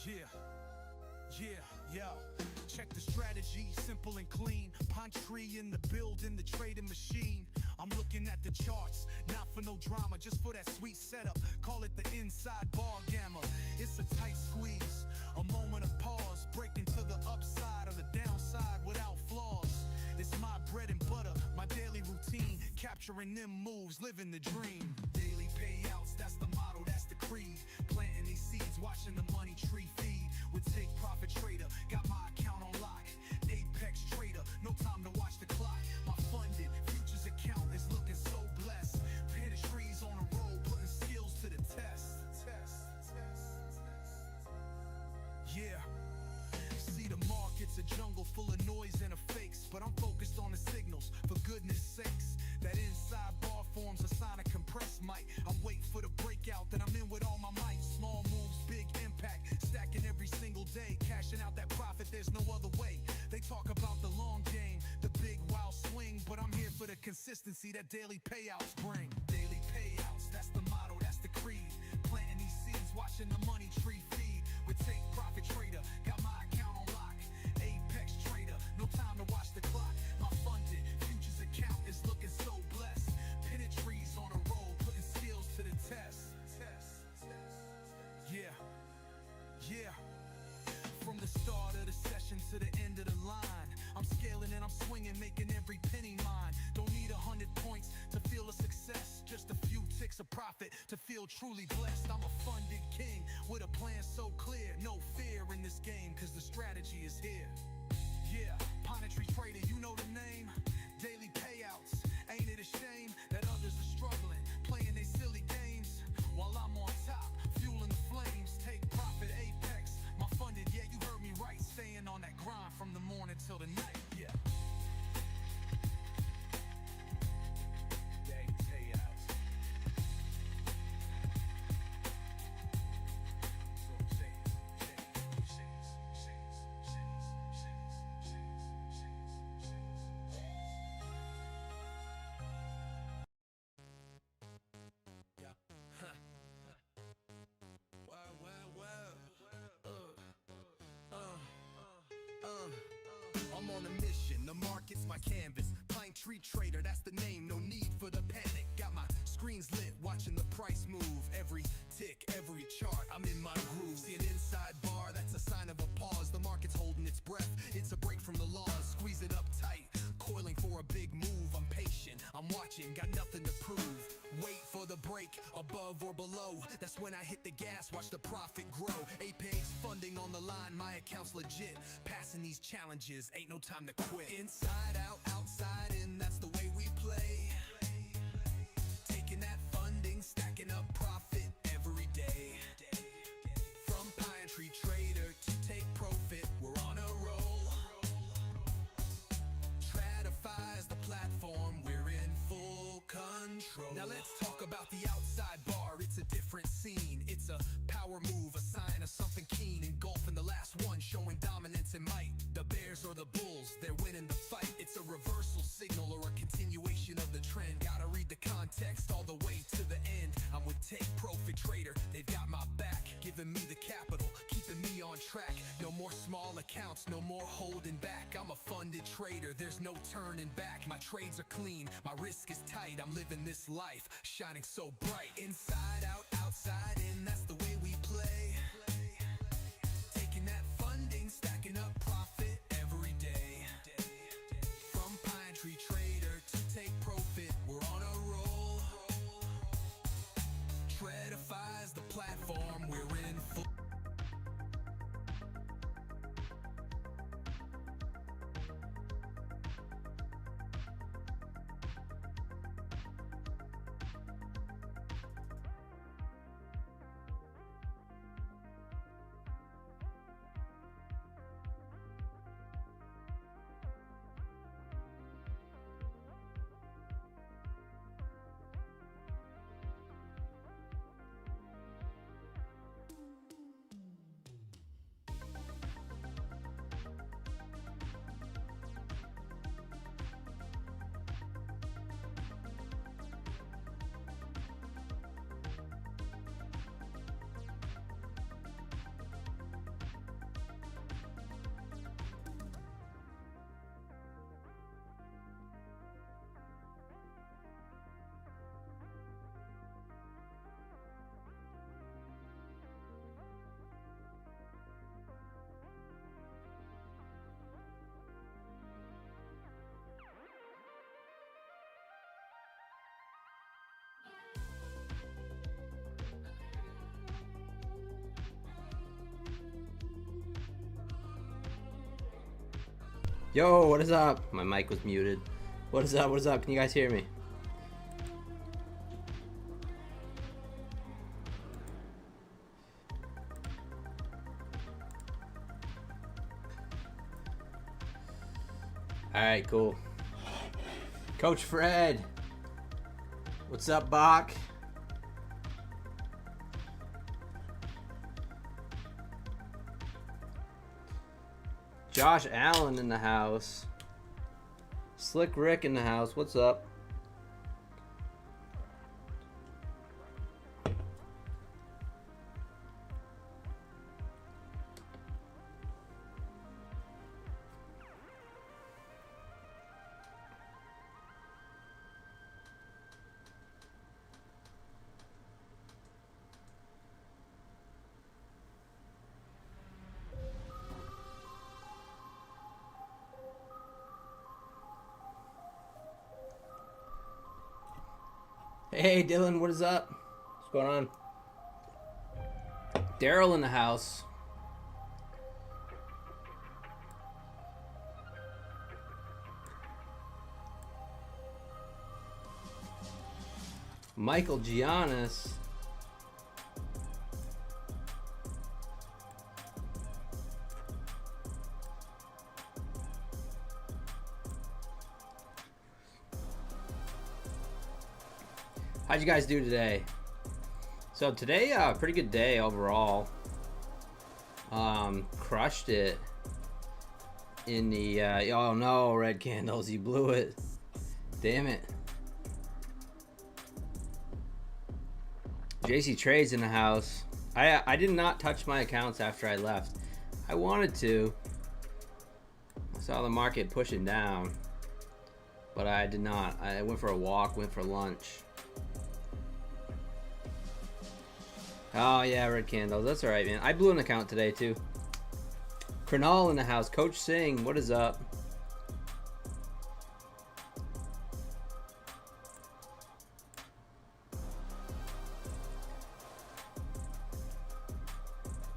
Yeah, yeah. Check the strategy, simple and clean. Pine tree in the building, the trading machine. I'm looking at the charts, not for no drama, just for that sweet setup. Call it the inside bar gamma. It's a tight squeeze, a moment of pause, breaking to the upside or the downside without flaws. It's my bread and butter, my daily routine, capturing them moves, living the dream. Daily payouts, that's the motto, that's the creed. Planting these seeds, watching the money tree feed. With Take Profit Trader, got my account on lock. Apex Trader, no time to watch the clock. My funded futures account is looking so blessed. Pinning trees on a roll, putting skills to the test. Yeah. See, the market's a jungle full of noise and of fakes, but I'm focused on the signals, for goodness sakes. That inside bar forms a sign of compressed might. I'm waiting for the breakout, then I'm in with all my might. Small moves, big impact, stacking every single day, cashing out that profit, there's no other way. They talk about the long game, the big wild swing, but I'm here for the consistency that daily payouts bring. Daily payouts, that's the motto, that's the creed. Planting these seeds, watching the money tree feed. With Take Profit Trader, got my account on lock. Apex Trader, no time to watch the clock. My funded futures account is looking so blessed. Pinning trees on a roll, putting skills to the test. Yeah. From the start of the session to the end of the line, I'm scaling and I'm swinging, making every penny mine. Don't need 100 points to feel a success, just a few ticks of profit to feel truly blessed. I'm a funded king with a plan so clear, no fear in this game, cause the strategy is here. Yeah, Monetary Trader, you know the name. Daily payouts, ain't it a shame that others are struggling, playing they silly games, while I'm on top, fueling the flames. Take Profit, Apex, my funded, yeah, you heard me right, staying on that grind from the morning till the night, yeah. Daily payouts. I'm on a mission, the market's my canvas. Pine Tree Trader, that's the name, no need for the panic. Got my screens lit, watching the price move. Every tick, every chart, I'm in my groove. See an inside bar, that's a sign of a pause. The market's holding its breath, it's a break from the laws. Squeeze it up tight, coiling for a big move. I'm patient, I'm watching, got nothing to prove. Wait for the break, above or below. That's when I hit the gas, watch the profit grow. Apex funding on the line, my account's legit. Passing these challenges, ain't no time to quit. Inside out, outside in, that's the way we play. Taking that funding, stacking up profit every day. From Pine Tree Trader to Take Profit, we're on a roll. Tradify's the platform, we're in full control. Now let's talk about the outside bar, it's a different scene. It's a power move, a sign of something keen. Engulfing the last one, showing dominance and might. The bears or the bulls, they're winning the fight. It's a reversal signal or a continuation of the trend. Gotta read the context all the way to the end. I'm with Take Profit Trader, they've got my back, giving me the capital, keeping me on track. No more small accounts, no more holding back. I'm a funded trader, there's no turning back. My trades are clean, my risk is tight. I'm living this life, shining so bright. Inside out, outside in, that's the way we play. Taking that funding, stacking up profit every day. From Pine Tree Trader to Take Profit, we're on a roll. Tradify's the platform, we're in full. Yo, what is up? My mic was muted. What is up? What is up? Can you guys hear me? Alright, cool. Coach Fred. What's up, Bach? Josh Allen in the house. Slick Rick in the house. What's up? Hey Dylan, what is up? What's going on? Daryl in the house. Michael Giannis. How'd you guys do today? So today, pretty good day overall. Crushed it in the, oh no, red candles, you blew it. Damn it. JC Trades in the house. I did not touch my accounts after I left. I wanted to. I saw the market pushing down, but I did not. I went for a walk, went for lunch. Oh yeah, red candles. That's alright, man. I blew an account today too. Kernal in the house. Coach Singh, what is up?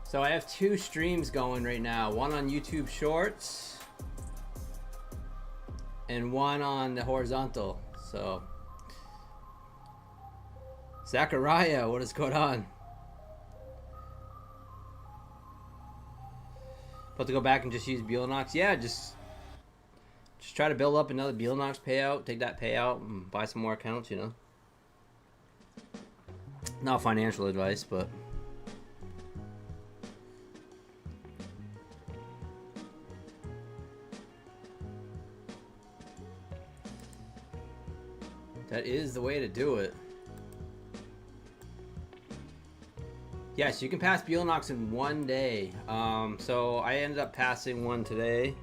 So I have 2 streams going right now. One on YouTube Shorts and one on the horizontal. So Zachariah, what is going on? About to go back and just use Beelnox. Yeah, just try to build up another Beelnox payout. Take that payout and buy some more accounts, you know. Not financial advice, but that is the way to do it. Yes, you can pass Beelnox in one day. So I ended up passing one today.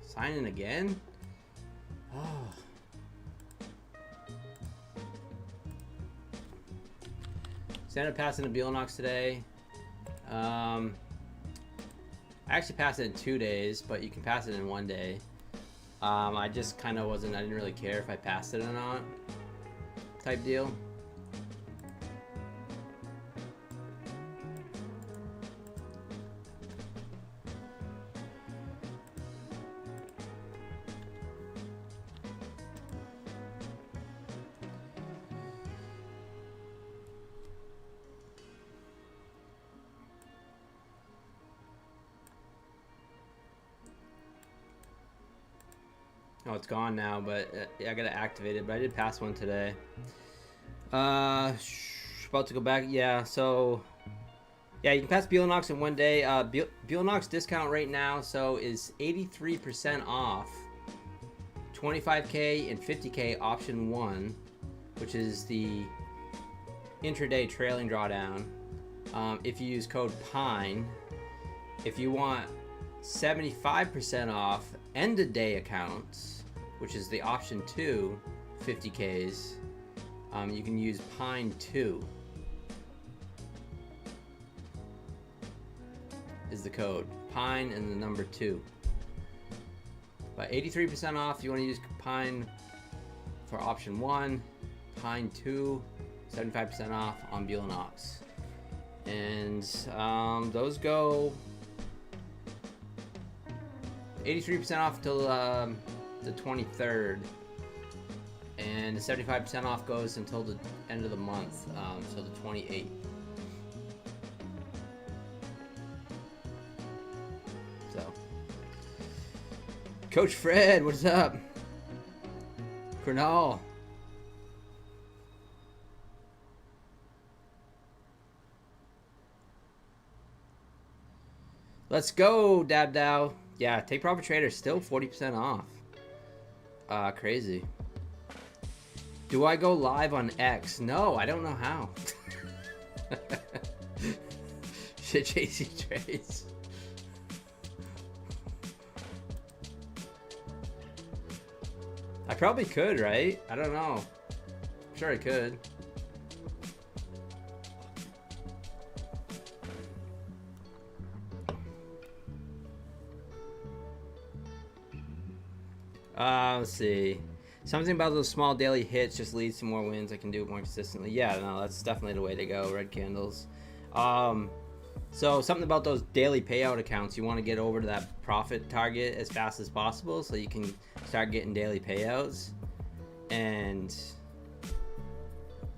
Sign in again? Oh. So I ended up passing the Beelnox today. I actually passed it in 2 days, but you can pass it in one day. I just kind of I didn't really care if I passed it or not. Type deal. Oh, it's gone now, but I gotta activate it. But I did pass one today. About to go back. Yeah, so yeah, you can pass Beelnox in one day. Beelnox discount right now is 83% off 25K and 50K option 1, which is the intraday trailing drawdown. If you use code PINE, if you want 75% off end of day accounts, which is the option 2 50Ks, you can use Pine 2 is the code. Pine and the number 2. But 83% off, you want to use Pine for option 1, Pine 2, 75% off on Beelnox. And those go 83% off till the 23rd, and the 75% off goes until the end of the month, so the 28th. So, Coach Fred, what's up? Cornell. Let's go, Dab Dow. Yeah, Take Profit Trader still 40% off. Crazy. Do I go live on X? No, I don't know how. Shit, JC trades. I probably could, right? I don't know. I'm sure I could. Let's see. Something about those small daily hits just leads to more wins. I can do it more consistently. Yeah, no, that's definitely the way to go. Red candles. So something about those daily payout accounts. You want to get over to that profit target as fast as possible so you can start getting daily payouts. And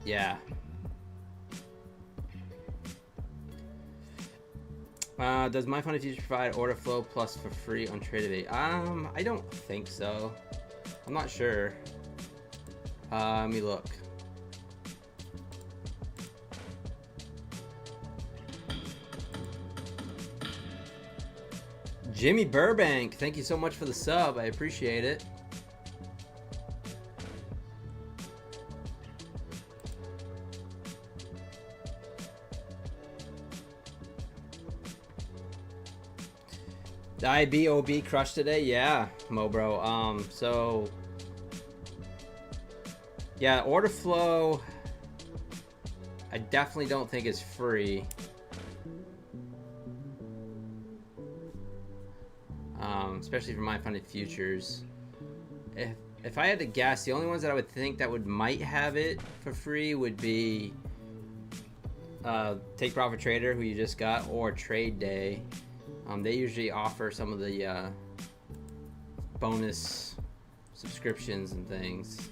yeah. Does My Fund Future provide order flow plus for free on Tradevate? I don't think so. I'm not sure. Let me look. Jimmy Burbank, thank you so much for the sub. I appreciate it. The IBOB crushed today? Yeah, Mobro. So yeah, order flow I definitely don't think is free. Especially for My Funded Futures. If I had to guess, the only ones that I would think that might have it for free would be Take Profit Trader, who you just got, or Trade Day. They usually offer some of the bonus subscriptions and things.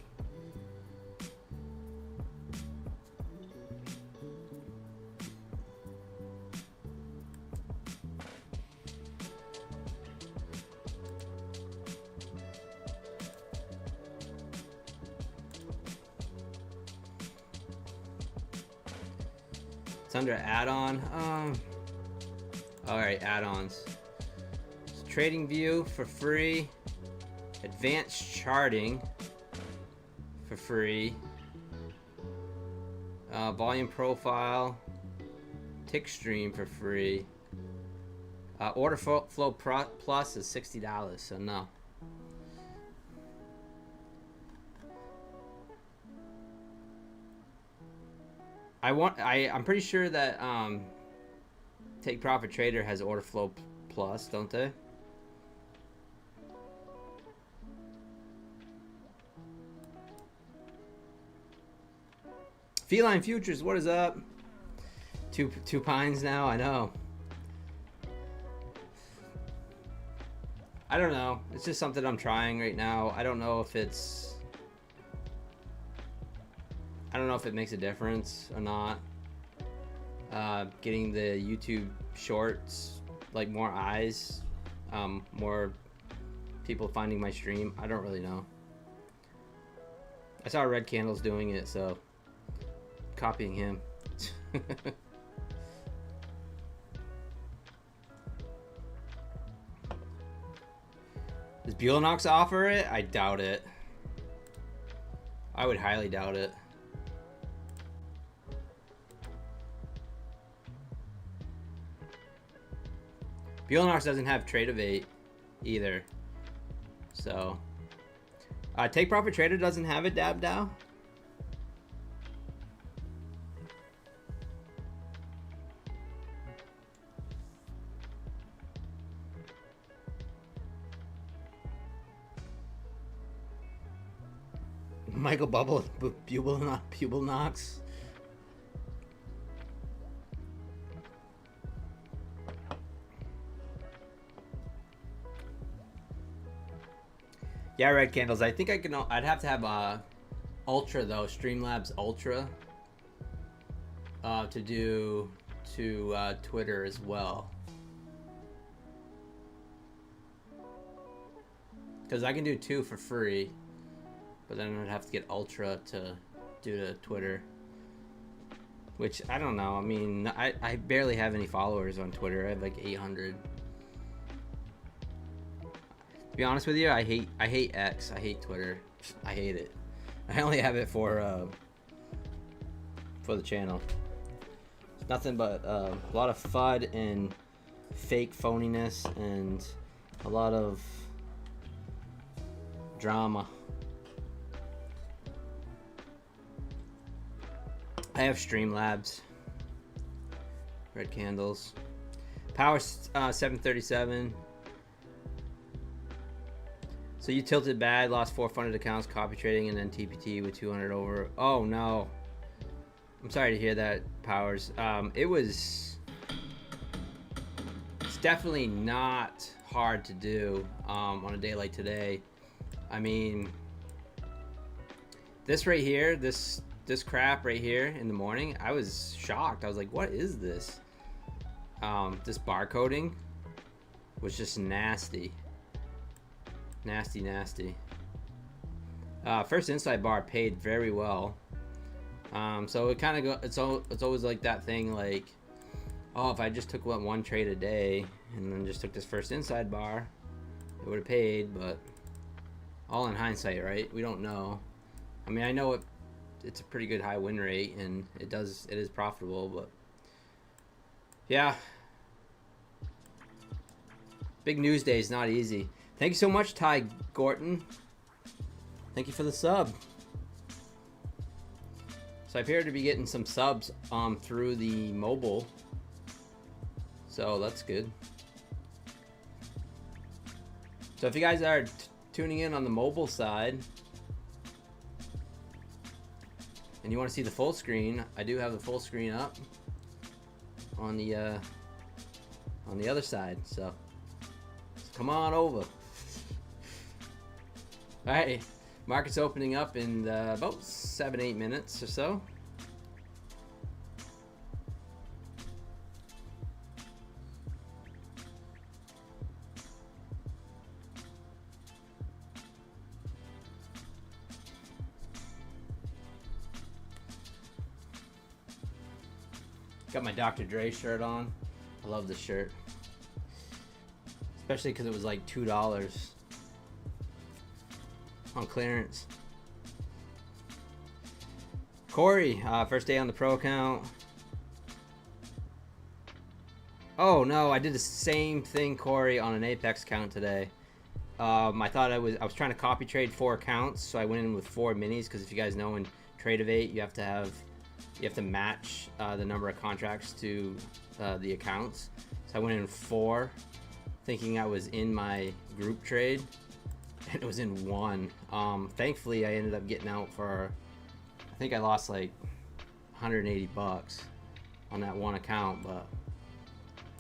It's under add-on. Alright, add-ons. So Trading View for free. Advanced Charting for free. Volume Profile. Tick Stream for free. Order Flow Plus is $60, so no. I'm pretty sure that Take Profit Trader has Order Flow Plus, don't they? Feline Futures, what is up? Two pines now, I know. I don't know. It's just something I'm trying right now. I don't know if it makes a difference or not. Getting the YouTube shorts, like more eyes, more people finding my stream. I don't really know. I saw Red Candles doing it, so copying him. Does Buellanox offer it? I doubt it. I would highly doubt it. Buellanox doesn't have Tradevate either. So Take Profit Trader doesn't have it, Dab Dow. Michael Buellanox. Yeah, red candles. I think I can. I'd have to have Ultra though, Streamlabs Ultra, to do to Twitter as well. Because I can do 2 for free, but then I'd have to get Ultra to do to Twitter. Which, I don't know. I mean, I barely have any followers on Twitter. I have like 800. To be honest with you, I hate X. I hate Twitter. I hate it. I only have it for the channel. It's nothing but a lot of FUD and fake phoniness and a lot of drama. I have Streamlabs. Red candles. Power 737. So you tilted bad, lost 4 funded accounts, copy trading, and then TPT with 200 over. Oh no. I'm sorry to hear that, Powers. It's definitely not hard to do on a day like today. I mean, this right here, this crap right here in the morning, I was shocked. I was like, what is this? This barcoding was just nasty. Nasty. First inside bar paid very well. So it kind of it's always like that thing, like, oh, if I just took one trade a day and then just took this first inside bar, it would have paid. But all in hindsight, right? We don't know. I mean, I know it's a pretty good high win rate, and it is profitable, but yeah, big news day is not easy. Thank you so much, Ty Gorton. Thank you for the sub. So I appear to be getting some subs through the mobile, so that's good. So if you guys are tuning in on the mobile side and you want to see the full screen, I do have the full screen up on the other side, so come on over. All right, market's opening up in about 7-8 minutes or so. Got my Dr. Dre shirt on. I love this shirt, especially because it was like $2 on clearance. Corey, first day on the pro account. Oh no, I did the same thing, Corey, on an Apex account today. I thought I was trying to copy trade 4 accounts, so I went in with 4 minis, because if you guys know, in Trade of 8 you have to match the number of contracts to the accounts. So I went in 4, thinking I was in my group trade, and it was in 1. Thankfully, I ended up getting out for, I think I lost like 180 bucks on that 1 account, but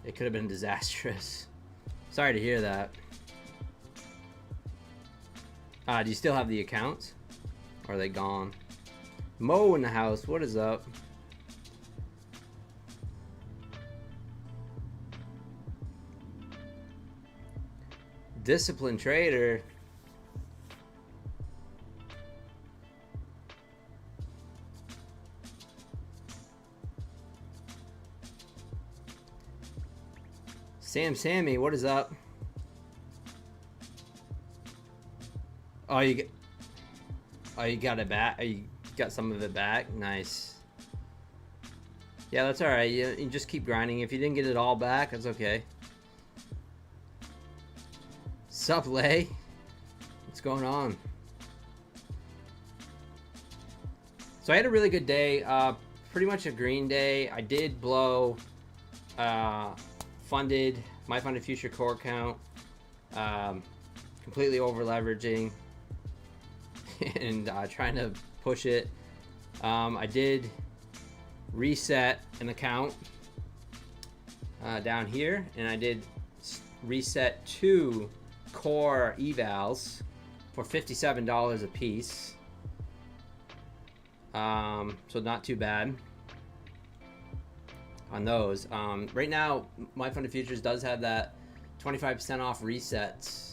it could have been disastrous. Sorry to hear that. Do you still have the accounts, or are they gone? Mo in the house, what is up? Disciplined trader. Sammy, what is up? Oh, you got it back. You got some of it back. Nice. Yeah, that's all right. You just keep grinding. If you didn't get it all back, that's okay. Sup, Lay? What's going on? So I had a really good day. Pretty much a green day. I did blow my funded future core account, completely over leveraging and trying to push it. I did reset an account down here, and I did reset 2 core evals for $57 a piece. So not too bad on those. Right now, My Funded Futures does have that 25% off resets.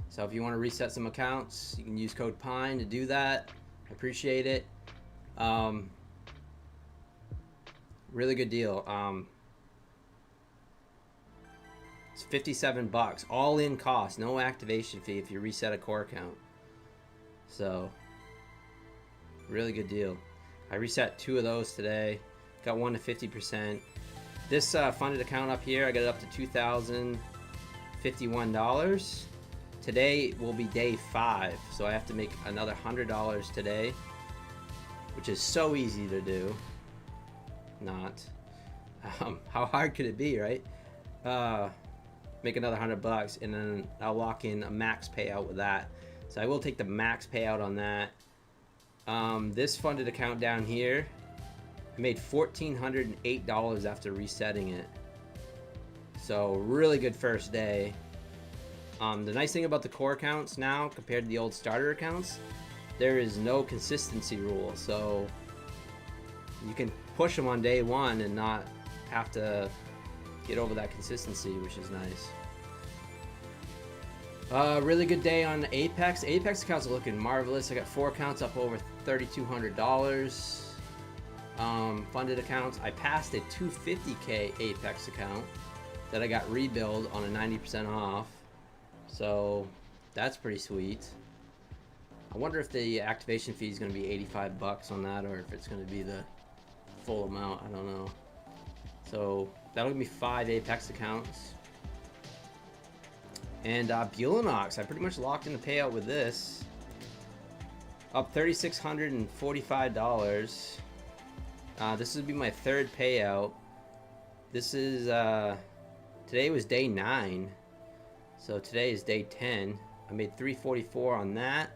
So if you want to reset some accounts, you can use code PINE to do that. I appreciate it. Really good deal. It's $57, all in cost, no activation fee if you reset a core account. So, really good deal. I reset 2 of those today. Got one to 50%. This funded account up here, I got it up to $2,051. Today will be day 5, so I have to make another $100 today, which is so easy to do. Not. How hard could it be, right? Make another $100 and then I'll lock in a max payout with that. So I will take the max payout on that. This funded account down here, I made $1,408 after resetting it. So really good first day. The nice thing about the core accounts now compared to the old starter accounts, there is no consistency rule. So you can push them on day 1 and not have to get over that consistency, which is nice. Really good day on Apex. Apex accounts are looking marvelous. I got 4 accounts up over $3,200. Funded accounts. I passed a 250K Apex account that I got rebilled on a 90% off. So that's pretty sweet. I wonder if the activation fee is going to be $85 on that, or if it's going to be the full amount. I don't know. So that'll give me 5 Apex accounts. And Bulenox, I pretty much locked in the payout with this. Up $3,645. This would be my 3rd payout. This is today was day 9, so today is day 10. I made $344 on that.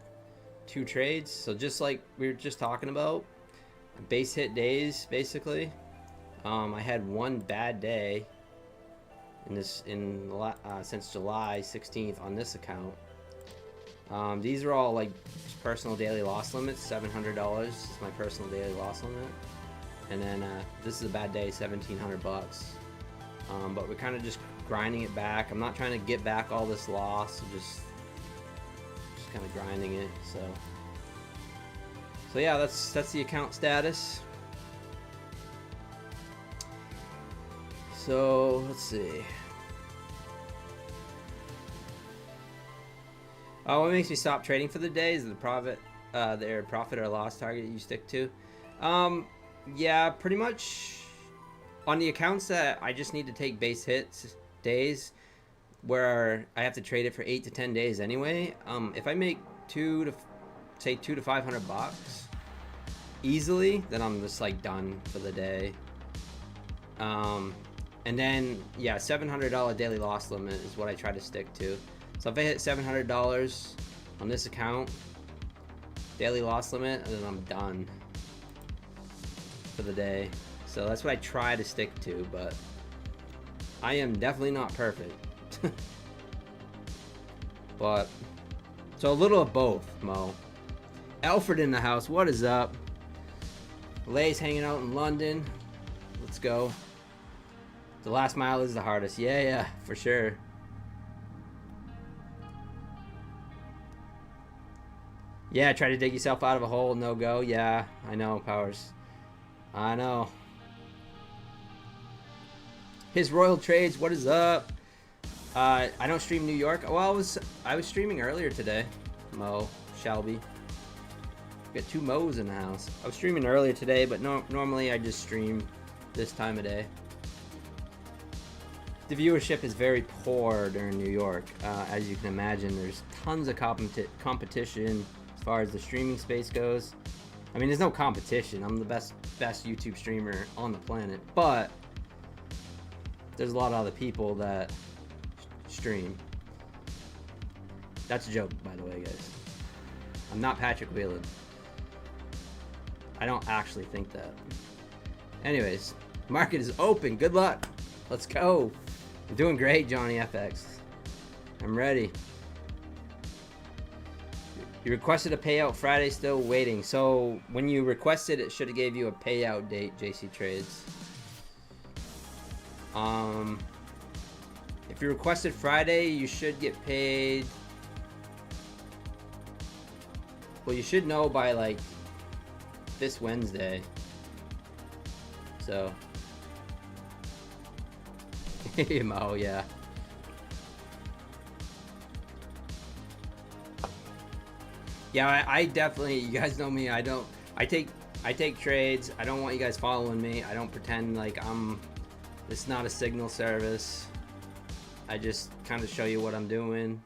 2 trades. So just like we were just talking about, base hit days basically. I had 1 bad day since July 16th on this account. These are all like personal daily loss limits. $700 is my personal daily loss limit, and then this is a bad day, $1,700. But we're kind of just grinding it back. I'm not trying to get back all this loss. I'm just kind of grinding it. So yeah, that's the account status. So let's see. What makes me stop trading for the day is the profit or loss target you stick to. Yeah, pretty much on the accounts that I just need to take base hits days, where I have to trade it for 8 to 10 days anyway. If I make $200 to $500 easily, then I'm just like done for the day. And then yeah, $700 daily loss limit is what I try to stick to. So if I hit $700 on this account, daily loss limit, and then I'm done for the day. So that's what I try to stick to, but I am definitely not perfect. But so a little of both, Mo. Alfred in the house, what is up? Lay's hanging out in London. Let's go. The last mile is the hardest. Yeah, for sure. Yeah, try to dig yourself out of a hole, no go. Yeah, I know, Powers. I know. His Royal Trades, what is up? I don't stream New York. Well, I was streaming earlier today. Mo, Shelby. Got 2 Mo's in the house. I was streaming earlier today, but normally I just stream this time of day. The viewership is very poor during New York. As you can imagine, there's tons of competition as far as the streaming space goes. I mean, there's no competition. I'm the best YouTube streamer on the planet, but there's a lot of other people that stream. That's a joke, by the way, guys. I'm not Patrick Whelan. I don't actually think that. Anyways, market is open. Good luck. Let's go. I'm doing great, Johnny FX. I'm ready. You requested a payout Friday, still waiting. So when you requested it, should have gave you a payout date, JC Trades. If you requested Friday, you should get paid. Well, you should know by like this Wednesday. So. Mo, yeah. Yeah, I definitely, you guys know me, I take trades. I don't want you guys following me. I don't pretend like it's not a signal service. I just kind of show you what I'm doing,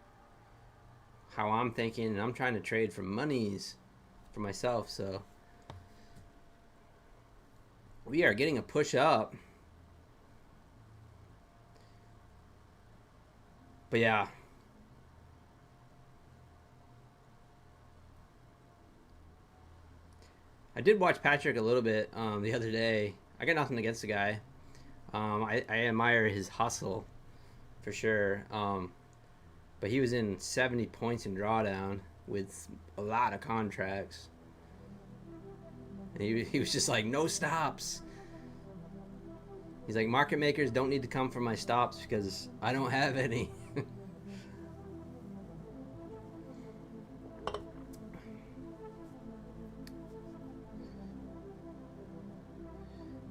how I'm thinking, and I'm trying to trade for monies for myself. So we are getting a push up. But yeah. I did watch Patrick a little bit the other day. I got nothing against the guy. I admire his hustle for sure. But he was in 70 points in drawdown with a lot of contracts. And he was just like, no stops. He's like, market makers don't need to come for my stops because I don't have any.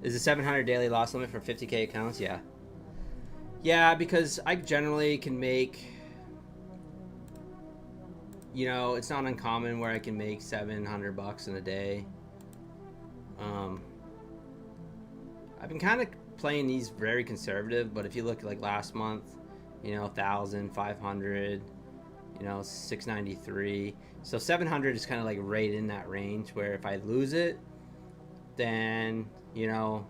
Is the 700 daily loss limit for 50K accounts? Yeah. Yeah, because I generally can make, you know, it's not uncommon where I can make $700 in a day. I've been kind of playing these very conservative, but if you look at like last month, you know, 1,500, you know, 693. So 700 is kind of like right in that range where if I lose it, then, you know,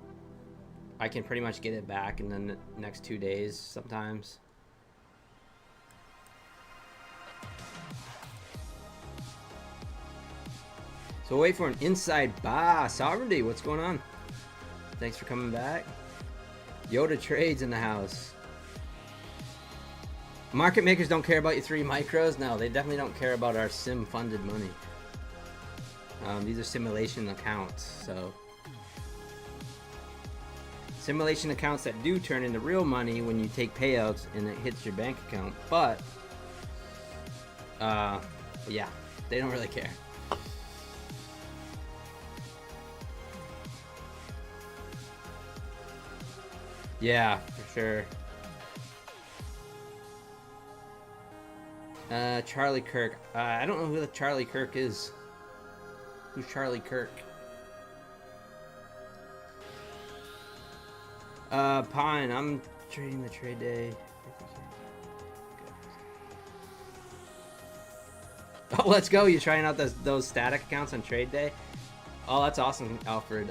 I can pretty much get it back in the next 2 days sometimes. So wait for an inside buy. Sovereignty, what's going on? Thanks for coming back. Yoda Trades in the house. Market makers don't care about your 3 micros. No, they definitely don't care about our sim funded money. These are simulation accounts, so simulation accounts that do turn into real money when you take payouts and it hits your bank account. But yeah, they don't really care. Yeah, for sure. Charlie Kirk. I don't know who the Charlie Kirk is. Who's Charlie Kirk? Pine, I'm trading the trade day. Oh, let's go. You're trying out those static accounts on trade day? Oh, that's awesome, Alfred.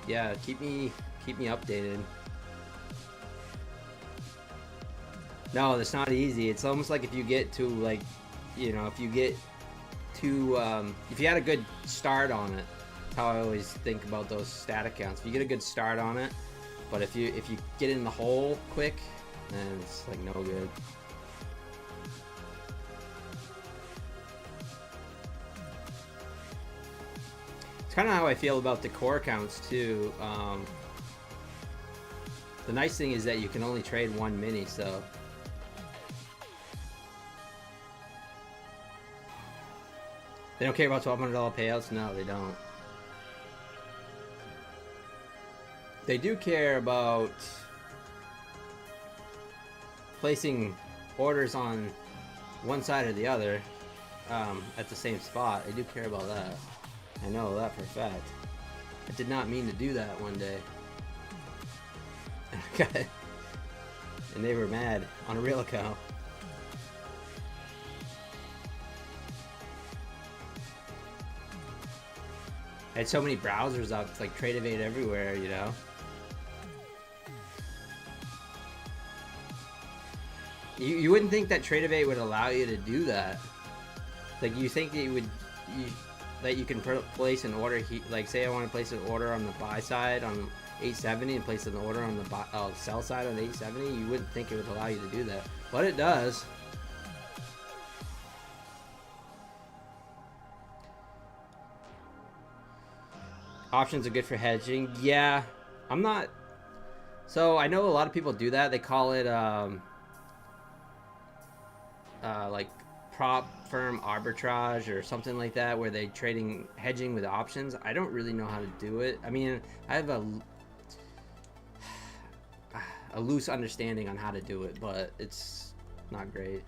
Yeah, keep me updated. No, it's not easy. It's almost like if you get to, like, you know, if you get to, if you had a good start on it, that's how I always think about those stat accounts. If you get a good start on it, but if you get in the hole quick, then it's like no good. It's kind of how I feel about the core accounts too. The nice thing is that you can only trade 1 mini, so. They don't care about $1,200 payouts? No, they don't. They do care about placing orders on one side or the other at the same spot. They do care about that. I know that for a fact. I did not mean to do that one day. Okay. And they were mad on a real account. I had so many browsers up, it's like Trade Evade everywhere, you know? You wouldn't think that Trade Evade would allow you to do that. Like, you think that that you can place an order, like say I want to place an order on the buy side on 870 and place an order on the sell side on 870, you wouldn't think it would allow you to do that. But it does. Options are good for hedging. Yeah, I'm not. So I know a lot of people do that. They call it like prop firm arbitrage or something like that, where they trading hedging with options. I don't really know how to do it. I mean, I have a loose understanding on how to do it, but it's not great.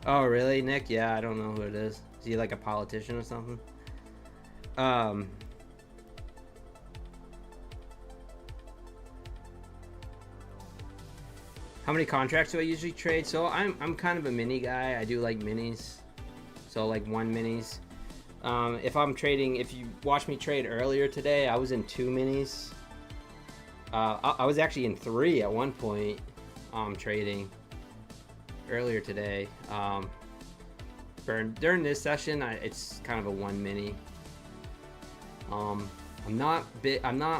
Oh, really, Nick? Yeah, I don't know who it is. Is he like a politician or something? Um, how many contracts do I usually trade? So I'm kind of a mini guy. I do like minis. So like 1 minis. If I'm trading, if you watched me trade earlier today, I was in 2 minis. I was actually in 3 at one point. Trading earlier today. During this session, it's kind of a 1 mini. I'm not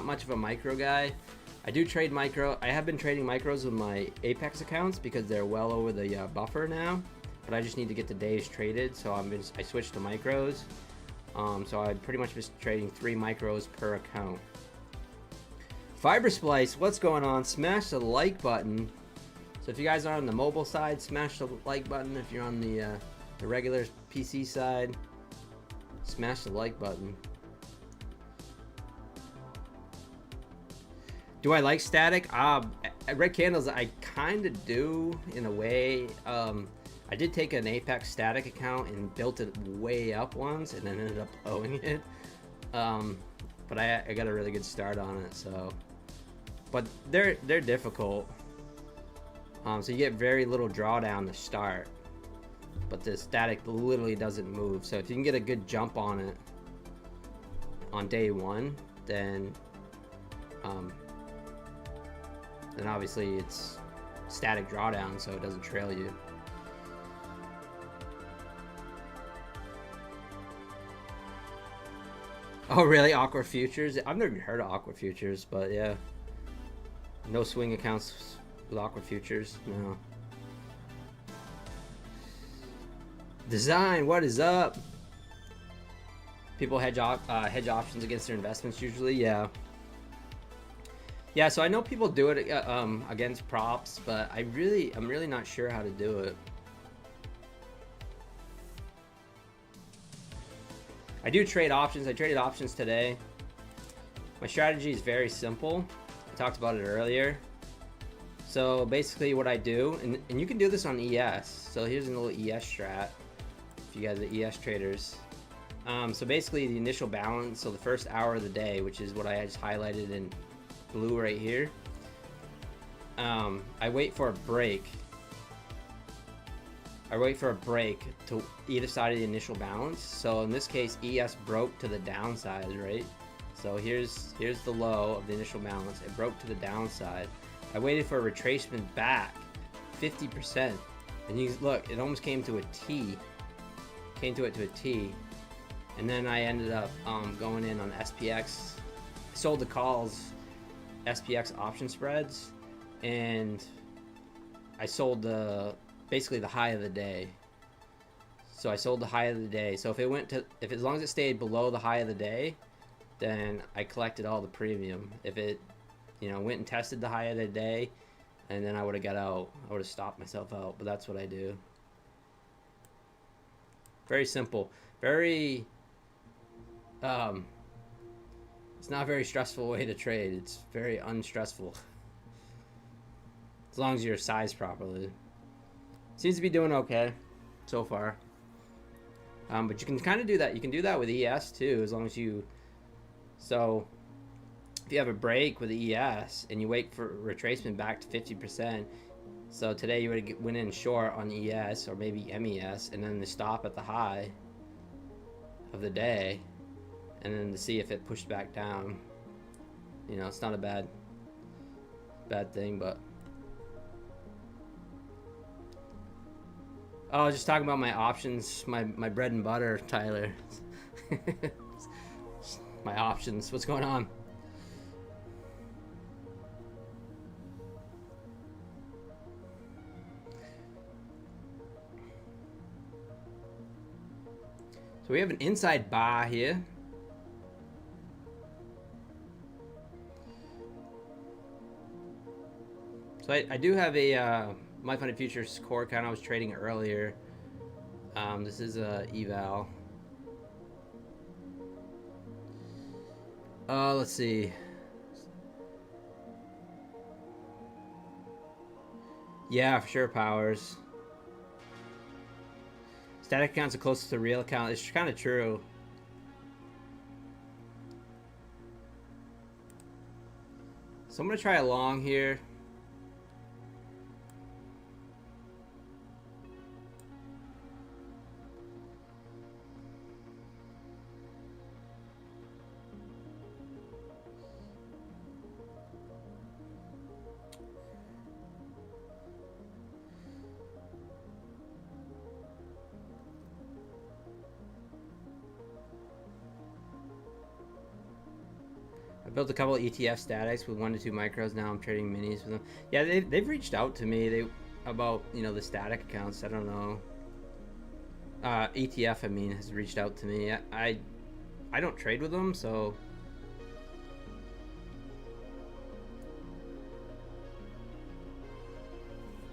much of a micro guy. I do trade micro. I have been trading micros with my Apex accounts because they're well over the buffer now. But I just need to get the days traded, so I switched to micros. So I pretty much was trading 3 micros per account. Fiber Splice, what's going on? Smash the like button. So if you guys are on the mobile side, smash the like button. If you're on the regular PC side, smash the like button. Do I like static? Red candles, I kind of do in a way. I did take an Apex static account and built it way up once, and then ended up blowing it. But I got a really good start on it. So, but they're difficult. So you get very little drawdown to start, but the static literally doesn't move. So if you can get a good jump on it on day 1, then obviously it's static drawdown, so it doesn't trail you. Oh really, Aqua Futures? I've never heard of Aqua Futures, but yeah. No swing accounts with Aqua Futures, no. Design, what is up? People hedge options against their investments usually, yeah. Yeah, so I know people do it against props, but I'm really not sure how to do it. I do trade options. I traded options today. My strategy is very simple. I talked about it earlier. So basically what I do, and you can do this on ES. So here's a little ES strat, if you guys are ES traders. So basically the initial balance, so the first hour of the day, which is what I just highlighted in blue right here. I wait for a break. I wait for a break to either side of the initial balance. So in this case, ES broke to the downside, right? So here's the low of the initial balance. It broke to the downside. I waited for a retracement back, 50%, and you look, it almost came to a T. Came to it to a T, and then I ended up going in on SPX. I sold the calls, SPX option spreads, and I sold basically the high of the day. So I sold the high of the day. So if it went to, as long as it stayed below the high of the day, then I collected all the premium. If it, went and tested the high of the day, and then I would have got out. I would have stopped myself out. But that's what I do. Very simple. Very. It's not a very stressful way to trade. It's very unstressful. As long as you're sized properly. Seems to be doing okay so far. But you can kind of do that. You can do that with ES too, as long as you. So if you have a break with ES and you wait for retracement back to 50%, so today you would have went in short on ES or maybe MES, and then to stop at the high of the day, and then to see if it pushed back down. It's not a bad thing, but. Oh, I was just talking about my options, my bread and butter, Tyler. My options. What's going on? So we have an inside bar here. So I do have a My Funded Futures core account I was trading earlier. This is a eval. Let's see. Yeah, for sure, Powers. Static accounts are closest to real account. It's kind of true. So I'm gonna try a long here. I built a couple of ETF statics with 1 to 2 micros. Now I'm trading minis with them. Yeah, they've reached out to me about, you know, the static accounts. I don't know. ETF, I mean, has reached out to me. I don't trade with them, so.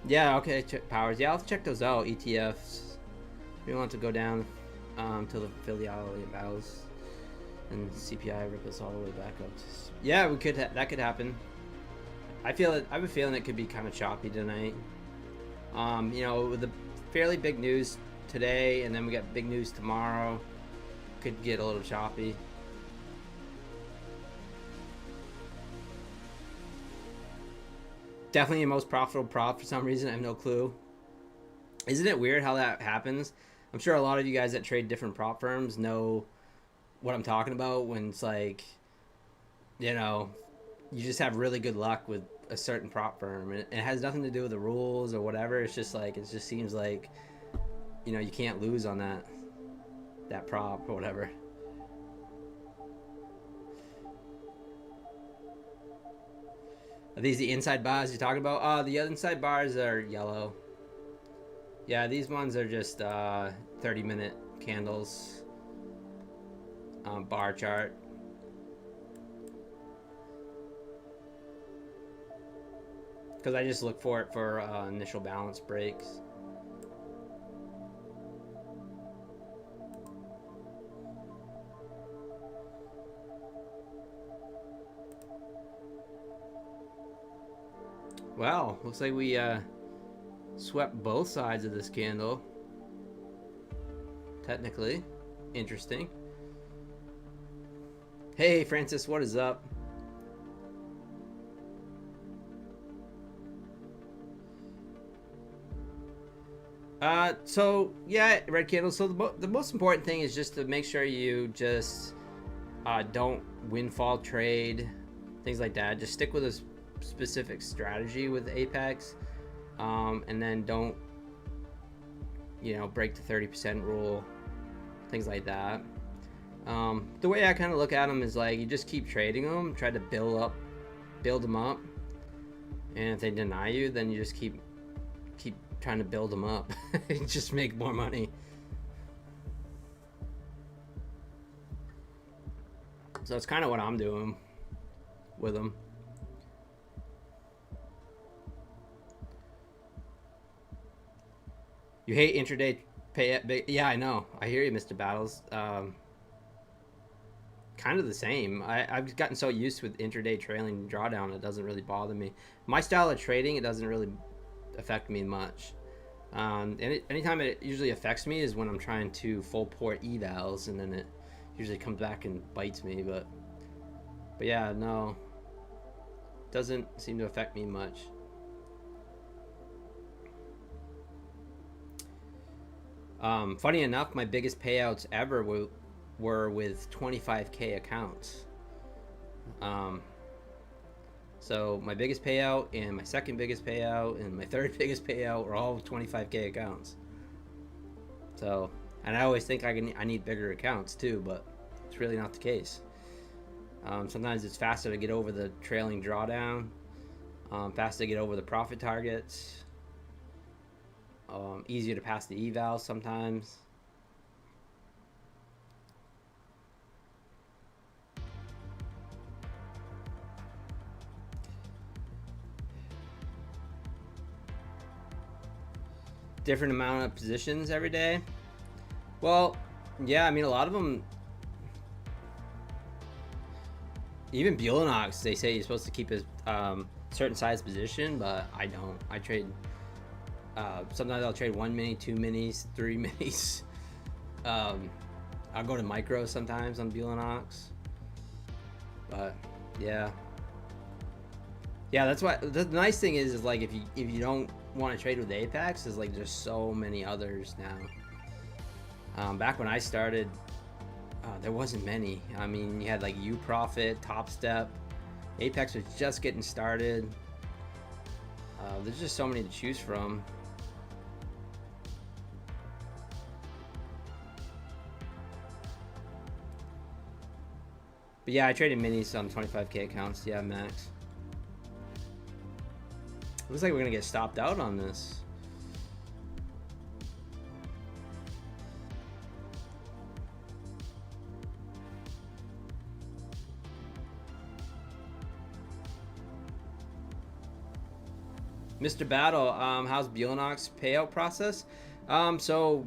Yeah, okay, Powers. Yeah, I'll check those out. ETFs. We want to go down till the filial values. And CPI ripples all the way back up. Yeah, we could. That could happen. I have a feeling it could be kind of choppy tonight. You know, with the fairly big news today, and then we got big news tomorrow, could get a little choppy. Definitely the most profitable prop for some reason. I have no clue. Isn't it weird how that happens? I'm sure a lot of you guys that trade different prop firms know what I'm talking about when it's like, you know, you just have really good luck with a certain prop firm, and it has nothing to do with the rules or whatever. It's just like, it just seems like, you know, you can't lose on that prop or whatever. Are these the inside bars you're talking about? Oh, the inside bars are yellow. Yeah, these ones are just 30-minute candles. Bar chart. Because I just look for it for initial balance breaks. Well, looks like we swept both sides of this candle. Technically. Interesting. Hey, Francis, what is up? So yeah, red candle. So the most important thing is just to make sure you just don't windfall trade, things like that. Just stick with a specific strategy with Apex, and then don't, you know, break the 30% rule, things like that. The way I kind of look at them is like, you just keep trading them, try to build them up, and if they deny you, then you just keep trying to build them up. Just make more money. So that's kind of what I'm doing with them. You hate intraday pay? Yeah, I know. I hear you, Mr. Battles. Kind of the same. I've gotten so used with intraday trailing drawdown, it doesn't really bother me. My style of trading, it doesn't really affect me much. And anytime it usually affects me is when I'm trying to full port evals, and then it usually comes back and bites me. But yeah, no, doesn't seem to affect me much. Funny enough, my biggest payouts ever were with 25K accounts. So my biggest payout and my second biggest payout and my third biggest payout were all 25K accounts. So, and I always think I need bigger accounts too, but it's really not the case. Sometimes it's faster to get over the trailing drawdown, faster to get over the profit targets, easier to pass the evals sometimes. different amount of positions every day. Well, yeah, I mean, a lot of them, even Buellanox, they say you're supposed to keep a certain size position, but I don't. I trade, sometimes I'll trade 1 mini, 2 minis, 3 minis. I'll go to micro sometimes on Buellanox. But yeah. Yeah, that's why the nice thing is like if you don't want to trade with Apex, is like there's so many others now. Back when I started, there wasn't many. I mean, you had like UProfit, Top Step. Apex was just getting started. There's just so many to choose from. But yeah, I traded minis on 25k accounts. Yeah, max. Looks like we're gonna get stopped out on this. Mr. Battle, how's Buellanox payout process? So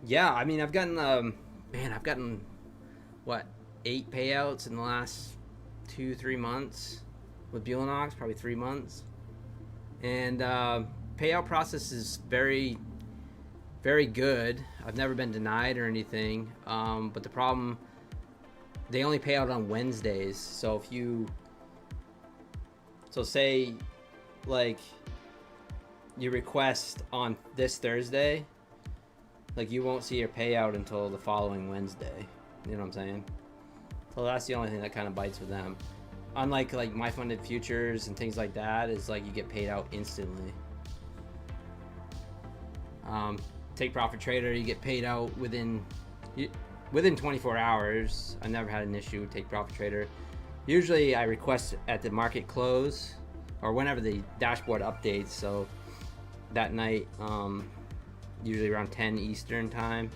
yeah, I mean, I've gotten I've gotten what, 8 payouts in the last 2-3 months with Buellanox, probably 3 months. And payout process is very, very good. I've never been denied or anything. But the problem, they only pay out on Wednesdays. So if you, so say like you request on this Thursday, like you won't see your payout until the following Wednesday. You know what I'm saying? So that's the only thing that kind of bites with them. Unlike like my funded futures and things like that, is like you get paid out instantly. Take Profit Trader, you get paid out within 24 hours. I never had an issue with Take Profit Trader. Usually I request at the market close or whenever the dashboard updates. So that night, usually around 10 Eastern time,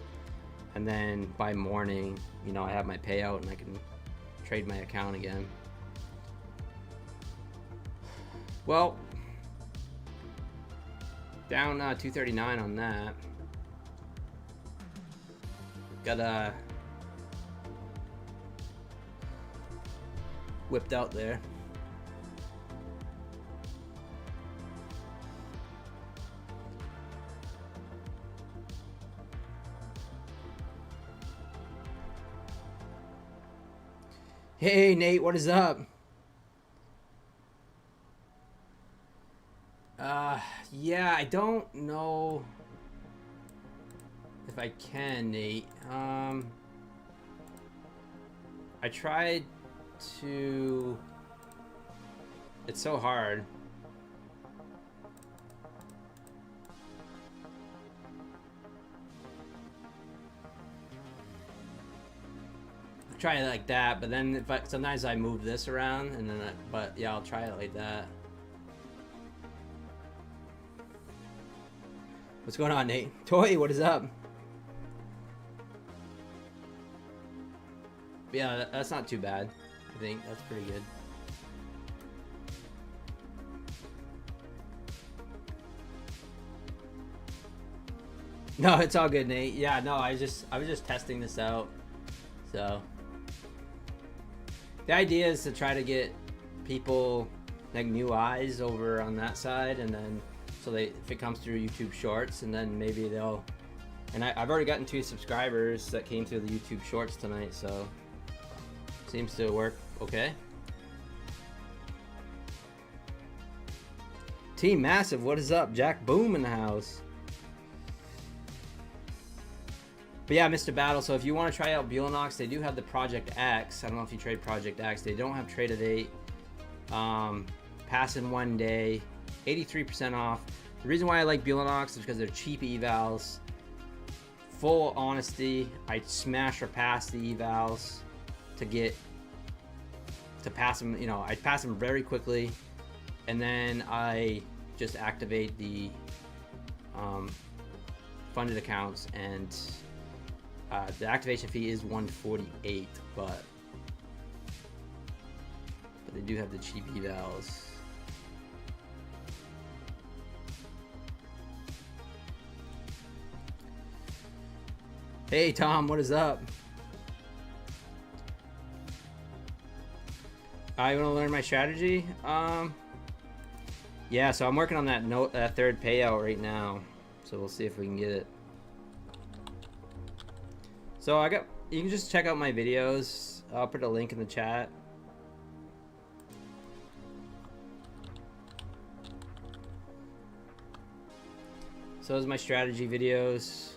and then by morning, you know, I have my payout and I can trade my account again. Well, down 239 on that. Got whipped out there. Hey Nate, what is up? Yeah, I don't know if I can, Nate. I tried to... It's so hard. I try it like that, but then if sometimes I move this around, and then but yeah, I'll try it like that. What's going on, Nate? Toy, what is up? Yeah, that's not too bad. I think that's pretty good. No, it's all good, Nate. Yeah, no, I was just testing this out. So the idea is to try to get people like new eyes over on that side, and then so if it comes through YouTube Shorts, and then maybe they'll, and I've already gotten 2 subscribers that came through the YouTube Shorts tonight, so seems to work okay. Team Massive, what is up? Jack Boom in the house. But yeah, Mr. Battle, so if you want to try out Buellanox, they do have the Project X. I don't know if you trade Project X. They don't have Trade of 8. Pass in 1 day. 83% off. The reason why I like Buellanox is because they're cheap evals. Full honesty, I smash or pass the evals to pass them. You know, I pass them very quickly, and then I just activate the funded accounts, and the activation fee is $148, but they do have the cheap evals. Hey Tom, what is up? I want to learn my strategy. Yeah, so I'm working on that third payout right now. So we'll see if we can get it. So you can just check out my videos. I'll put a link in the chat. So those are my strategy videos.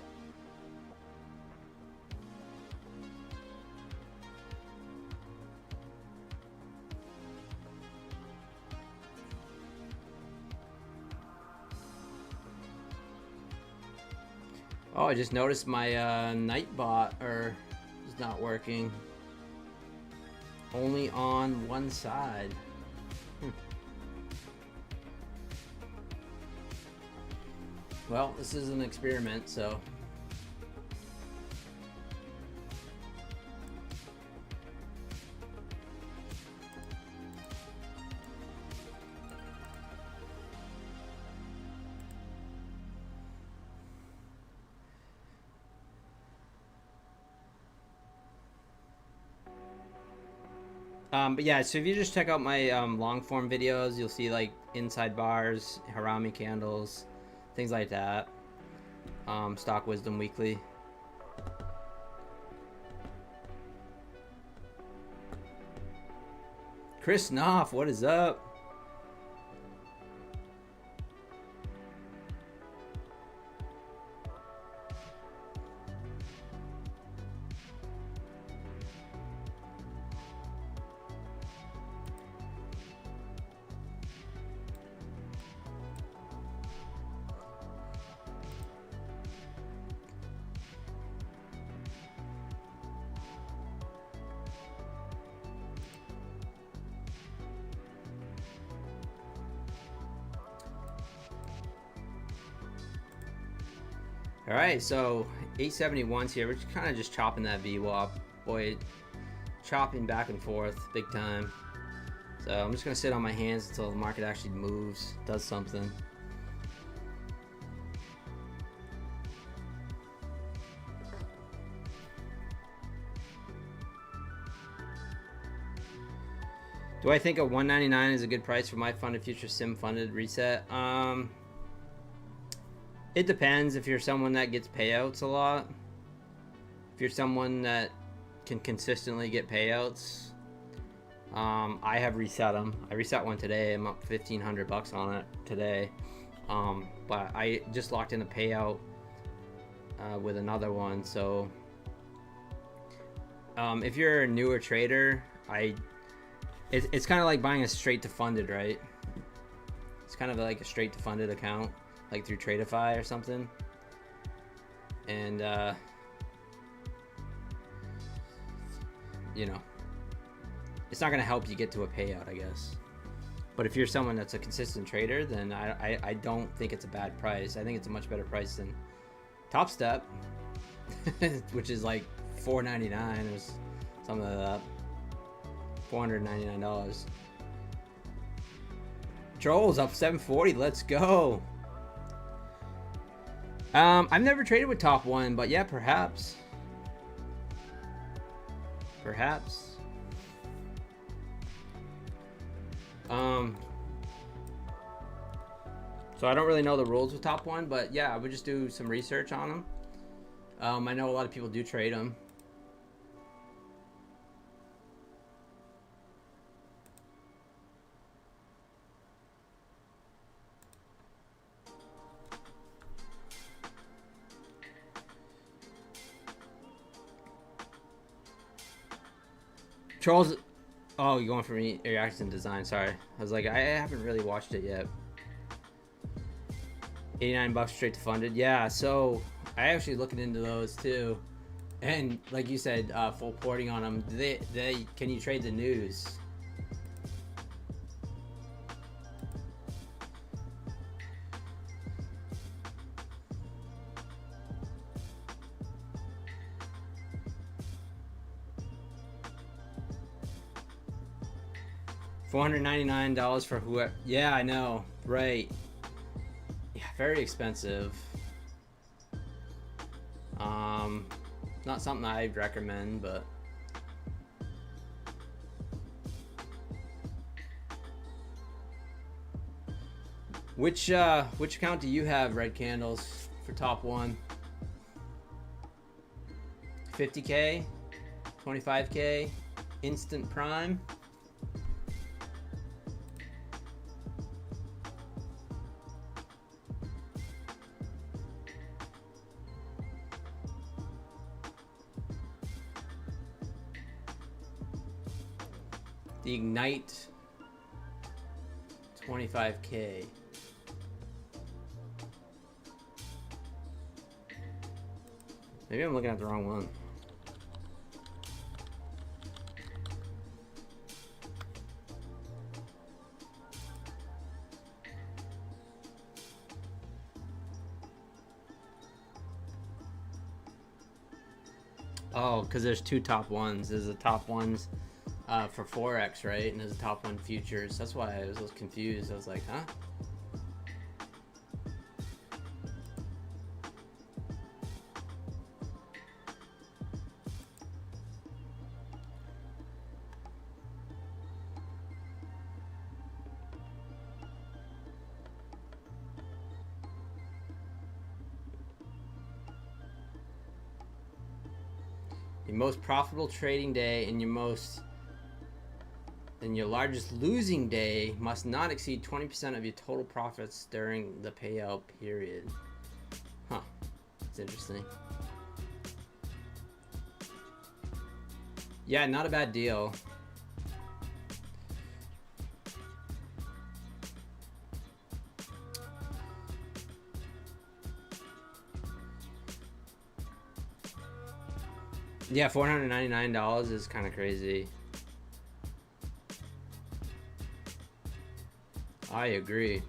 Oh, I just noticed my Nightbot is not working. Only on one side. Well, this is an experiment, so. But yeah, so if you just check out my long form videos, you'll see like inside bars, harami candles, things like that. Stock Wisdom Weekly. Chris Knopf, what is up? All right, so 871's here. We're just kind of just chopping that VWAP. Boy, chopping back and forth big time. So I'm just gonna sit on my hands until the market actually moves, does something. Do I think a 199 is a good price for my funded future sim funded reset? It depends. If you're someone that gets payouts a lot, if you're someone that can consistently get payouts, I have reset them. I reset one today. I'm up $1,500 on it today. But I just locked in a payout with another one. So if you're a newer trader, it's kind of like buying a straight to funded, right? It's kind of like a straight to funded account, like through Tradeify or something. And you know, it's not going to help you get to a payout, I guess. But if you're someone that's a consistent trader, then I don't think it's a bad price. I think it's a much better price than Top Step, which is like $4.99 or something like that. $499. Trolls up 740. Let's go. I've never traded with Top One, but yeah, perhaps. Perhaps. So I don't really know the rules with Top One, but yeah, I would just do some research on them. I know a lot of people do trade them. Charles, oh, you're going for me, reaction design. Sorry, I was like, I haven't really watched it yet. $89 straight to funded. Yeah, so I actually looking into those too, and like you said, full porting on them. They can you trade the news? $499 for whoever. Yeah, I know. Right. Yeah, very expensive. Not something I'd recommend, but which account do you have, red candles, for top one? 50K, 25K, instant prime. The Ignite 25K. Maybe I'm looking at the wrong one. Oh, because there's two top ones. There's the top ones for Forex, right? And there's a top one futures. That's why I was confused. I was like, huh? Your most profitable trading day and your largest losing day must not exceed 20% of your total profits during the payout period. Huh. That's interesting. Yeah, not a bad deal. Yeah, $499 is kind of crazy. I agree.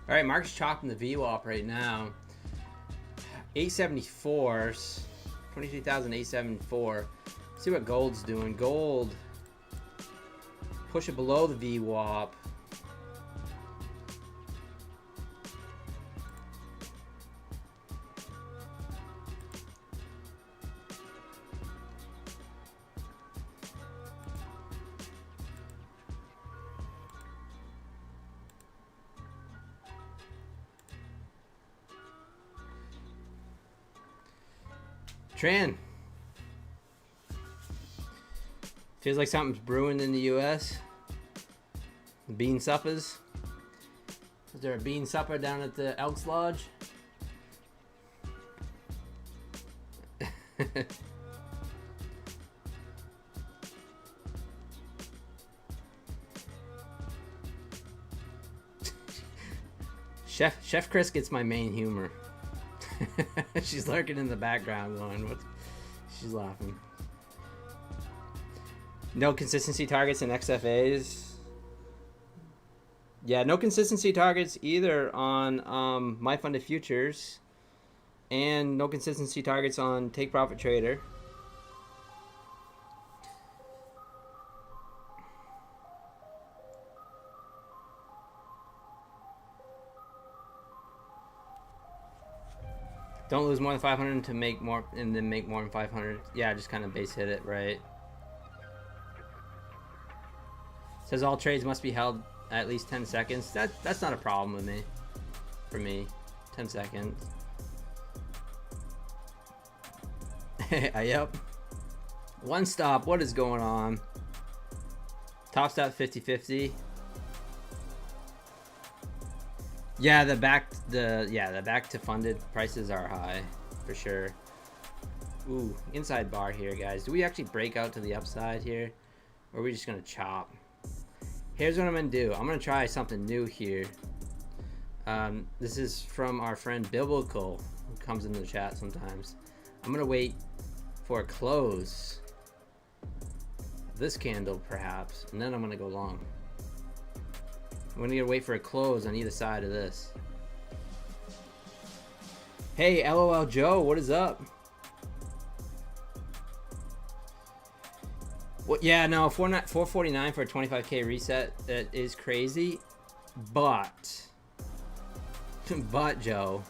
All right, market's chopping the VWAP right now. 874s, 23,874. See what gold's doing. Gold, push it below the VWAP. Tran. Feels like something's brewing in the US. The bean suppers. Is there a bean supper down at the Elks Lodge? Chef Chris gets my main humor. She's lurking in the background going, what? She's laughing. No consistency targets in XFAs. Yeah, no consistency targets either on my funded futures, and no consistency targets on Take Profit Trader. Don't lose more than 500 to make more, and then make more than 500. Yeah, just kind of base hit it, right? Says all trades must be held at least 10 seconds. That's not a problem with me. For me, 10 seconds. Yep. One stop. What is going on? Top stop 50-50. Yeah, the back to funded prices are high for sure. Ooh, inside bar here, guys. Do we actually break out to the upside here, or are we just gonna chop? Here's what I'm gonna do. I'm gonna try something new here. This is from our friend Biblical, who comes into the chat sometimes. I'm gonna wait for a close. This candle perhaps, and then I'm gonna go long. I'm gonna wait for a close on either side of this. Hey, LOL Joe, what is up? Well, yeah, no, 449 for a 25k reset, that is crazy, but Joe,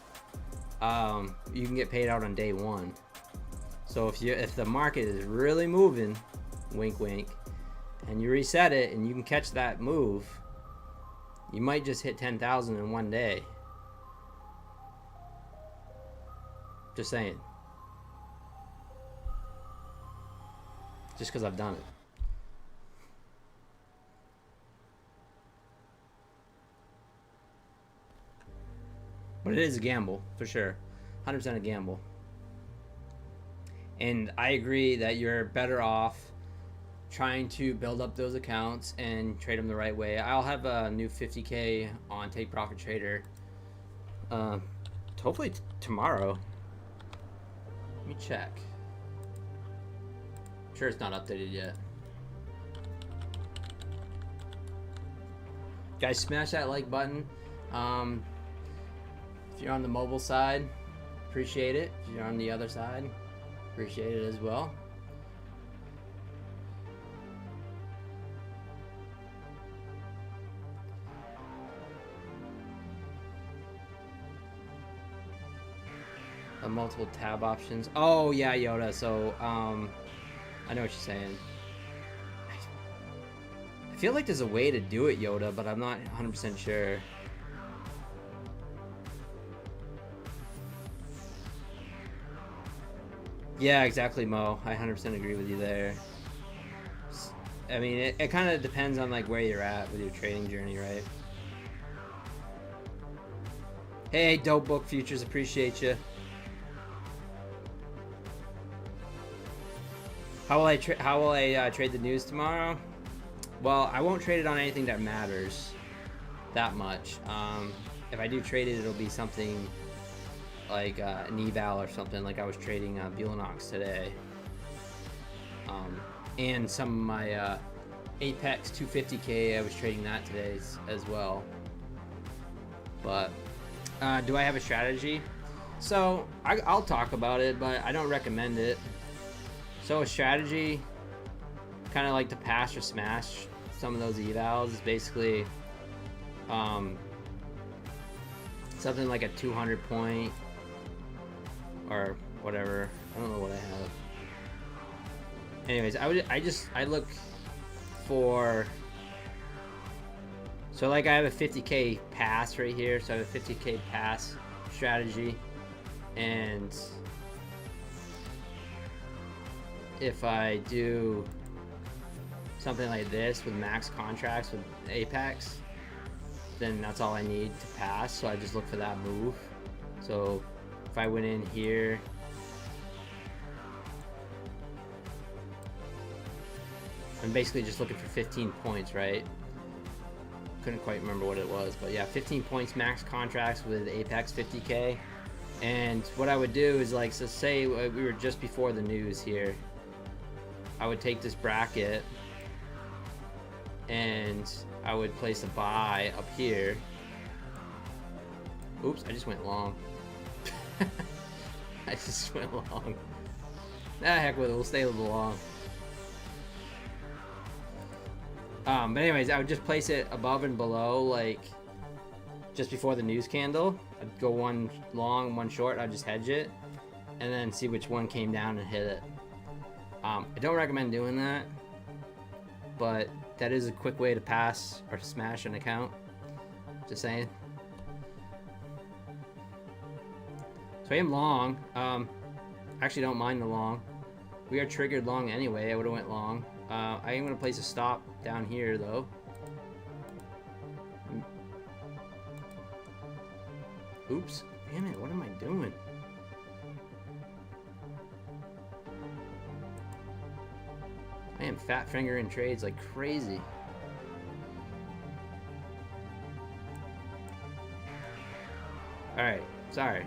you can get paid out on day one. So if the market is really moving, wink wink, and you reset it and you can catch that move, you might just hit 10,000 in one day. Just saying. Just because I've done it. But it is a gamble, for sure. 100% a gamble. And I agree that you're better off trying to build up those accounts and trade them the right way. I'll have a new 50k on Take Profit Trader. Hopefully tomorrow. Let me check. I'm sure it's not updated yet. Guys, smash that like button. If you're on the mobile side, appreciate it. If you're on the other side, appreciate it as well. Multiple tab options. Oh yeah, Yoda. So I know what you're saying. I feel like there's a way to do it, Yoda, but I'm not 100% sure. Yeah, exactly, Mo. I 100% agree with you there. I mean, it kind of depends on like where you're at with your trading journey, right? Hey, Dope Book Futures, appreciate you. How will I trade the news tomorrow? Well, I won't trade it on anything that matters that much. If I do trade it, it'll be something like an eval or something. Like I was trading Bulanox today, and some of my Apex 250k. I was trading that today as well. But do I have a strategy? So I'll talk about it, but I don't recommend it. So a strategy, kind of like to pass or smash some of those evals, is basically something like a 200 point or whatever. I don't know what I have. Anyways, I look for, so like I have a 50k pass right here. So I have a 50k pass strategy, and if I do something like this with max contracts with Apex, then that's all I need to pass. So I just look for that move. So if I went in here, I'm basically just looking for 15 points, right? Couldn't quite remember what it was, but yeah, 15 points max contracts with Apex 50k. And what I would do is, like, so say we were just before the news here, I would take this bracket and I would place a buy up here. Oops, I just went long. I just went long. Nah, heck with it, we'll stay a little long. But anyways, I would just place it above and below, like just before the news candle. I'd go one long, one short, I'd just hedge it, and then see which one came down and hit it. I don't recommend doing that, but that is a quick way to pass or smash an account. Just saying. So I am long. Actually don't mind the long. We are triggered long anyway. I would have went long. I am going to place a stop down here though. Oops. Damn it, what am I doing? I am fat fingering trades like crazy. Alright, sorry.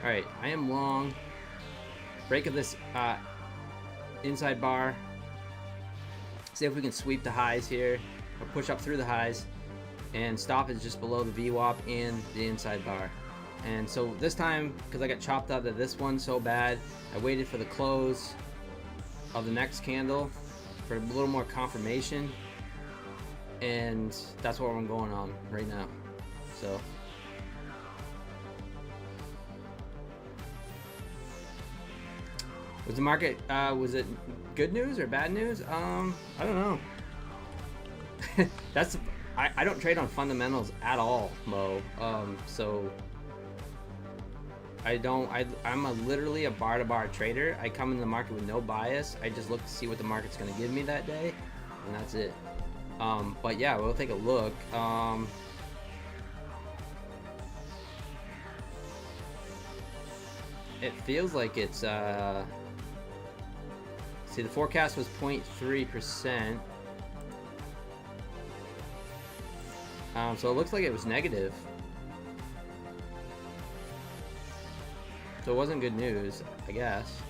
All right, I am long. Break of this inside bar. See if we can sweep the highs here, or push up through the highs, and stop is just below the VWAP and the inside bar. And so this time, because I got chopped out of this one so bad, I waited for the close of the next candle for a little more confirmation, and that's what I'm going on right now. So was the market was it good news or bad news? I don't know. That's I don't trade on fundamentals at all, Mo. So I'm literally a bar-to-bar trader. I come in the market with no bias. I just look to see what the market's going to give me that day, and that's it. But yeah, we'll take a look. It feels like it's see, the forecast was 0.3%. So it looks like it was negative. So it wasn't good news, I guess.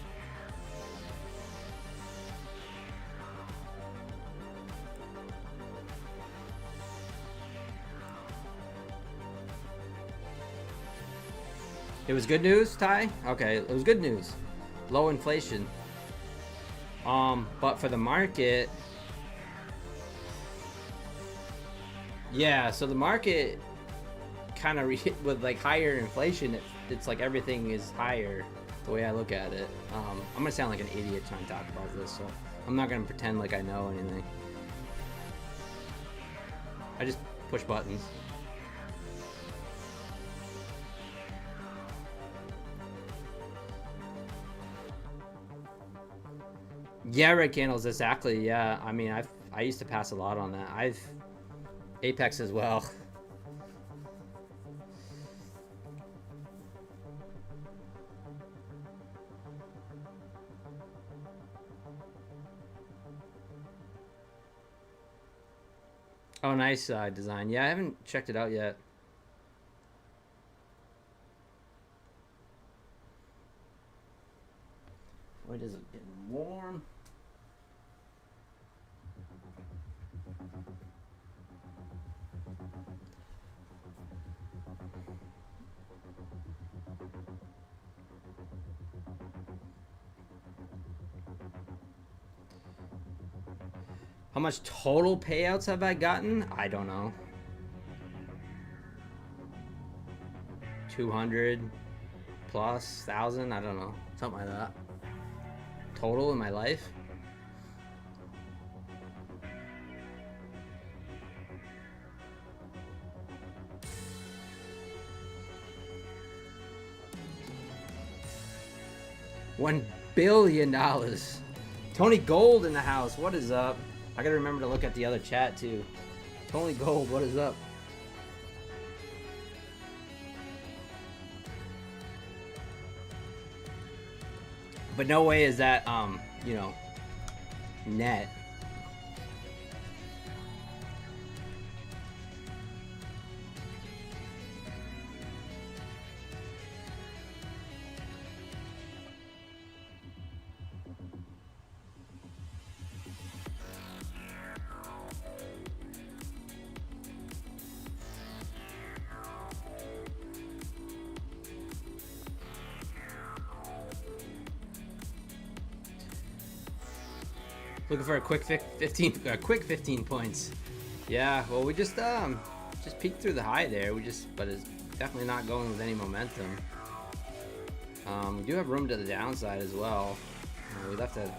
It was good news, Ty? Okay, it was good news. Low inflation. But for the market, yeah, so the market kind of with like higher inflation, it's like everything is higher the way I look at it. I'm gonna sound like an idiot trying to talk about this, so I'm not gonna pretend like I know anything. I just push buttons. Yeah, red candles, exactly. Yeah, I mean, I used to pass a lot on that. I've Apex as well. Oh, nice design. Yeah, I haven't checked it out yet. Wait, is it getting warm? How much total payouts have I gotten? I don't know. 200 plus 1,000? I don't know. Something like that. Total in my life? $1 billion. Tony Gold in the house. What is up? I gotta remember to look at the other chat too. Tony Gold, what is up? But no way is that you know, net. Looking for a quick 15 points. Yeah, well, we just peeked through the high there. But it's definitely not going with any momentum. We do have room to the downside as well. We left a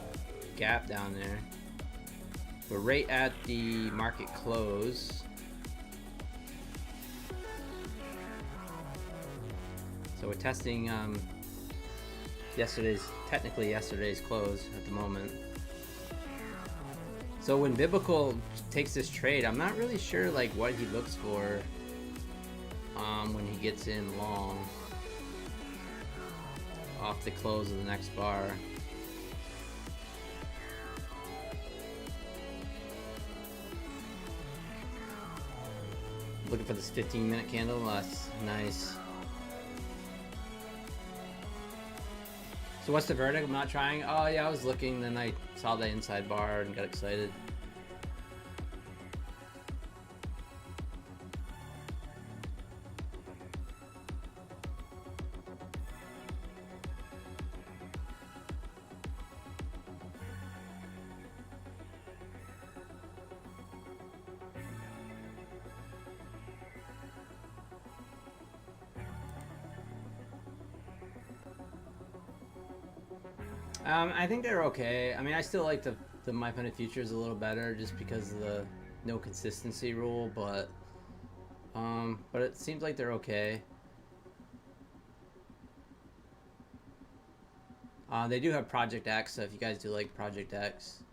gap down there. We're right at the market close. So we're testing technically yesterday's close at the moment. So when Biblical takes this trade, I'm not really sure like what he looks for when he gets in long off the close of the next bar. Looking for this 15-minute candle. That's nice. So what's the verdict? I'm not trying. Oh yeah, I was looking, then I saw the inside bar and got excited. I think they're okay. I mean, I still like the My Planet Futures a little better just because of the no consistency rule, but it seems like they're okay. They do have Project X, so if you guys do like Project X,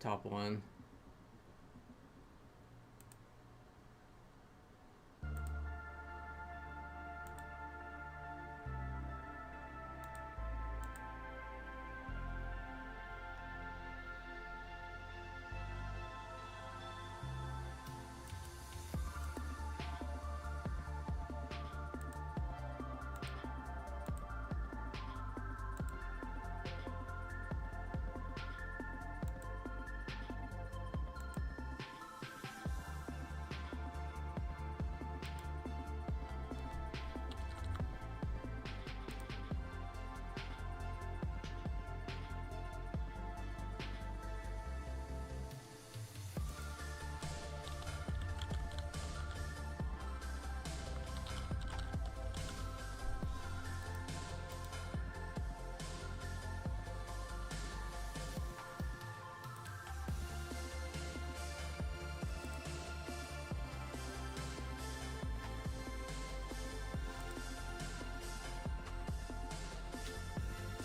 top one.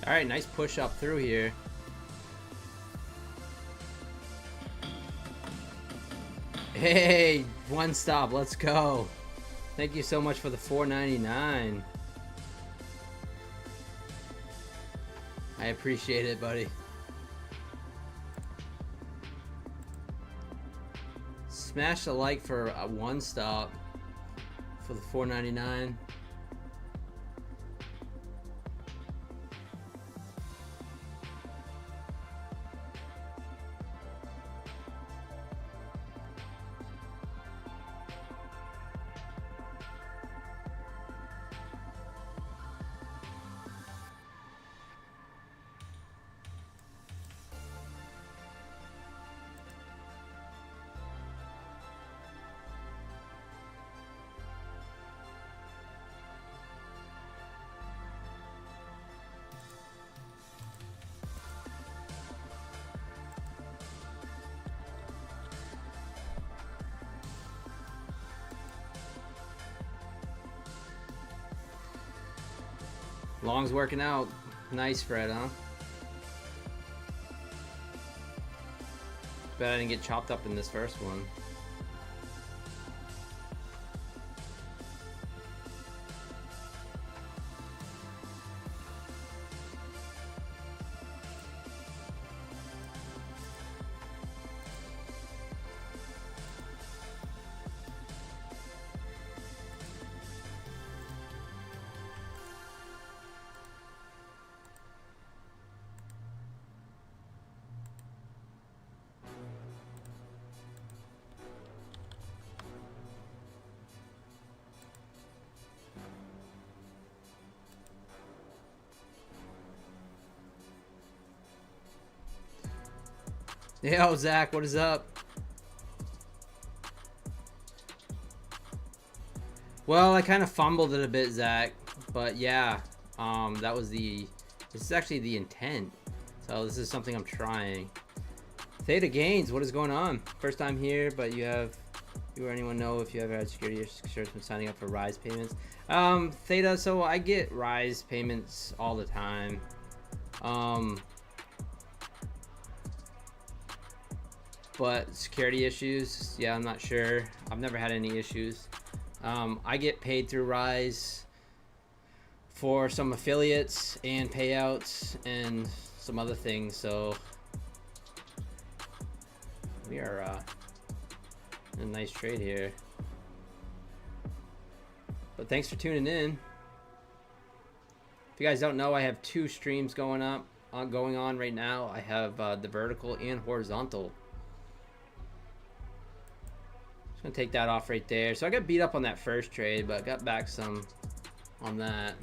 All right, nice push up through here. Hey, one stop, let's go. Thank you so much for the $4.99. I appreciate it, buddy. Smash the like for a one stop for the $4.99. Long's working out. Nice, Fred, huh? Bet I didn't get chopped up in this first one. Yo, Zach, what is up? Well, I kind of fumbled it a bit, Zach, but yeah, that was this is actually the intent. So this is something I'm trying. Theta Gains, what is going on? First time here, but you or anyone know if you ever had security assurance when signing up for Rise payments? Theta, so I get Rise payments all the time. But security issues, yeah, I'm not sure. I've never had any issues. I get paid through Rise for some affiliates and payouts and some other things, so we are in a nice trade here. But thanks for tuning in. If you guys don't know, I have 2 streams going on right now. I have the vertical and horizontal. Just gonna take that off right there. So I got beat up on that first trade, but got back some on that.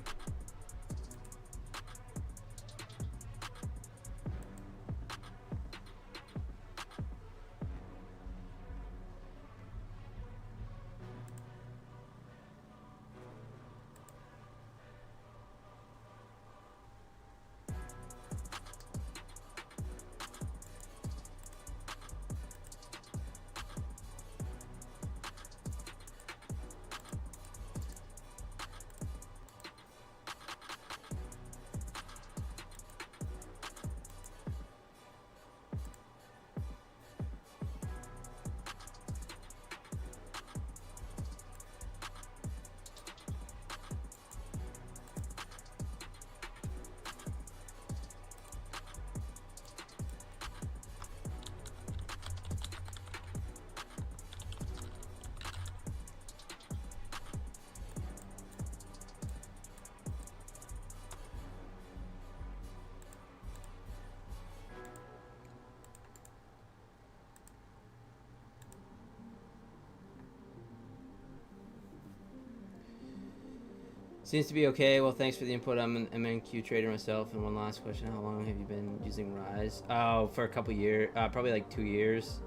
Seems to be okay. Well, thanks for the input. I'm an MNQ trader myself. And one last question: how long have you been using Rise? Oh, for a couple years, probably like 2 years.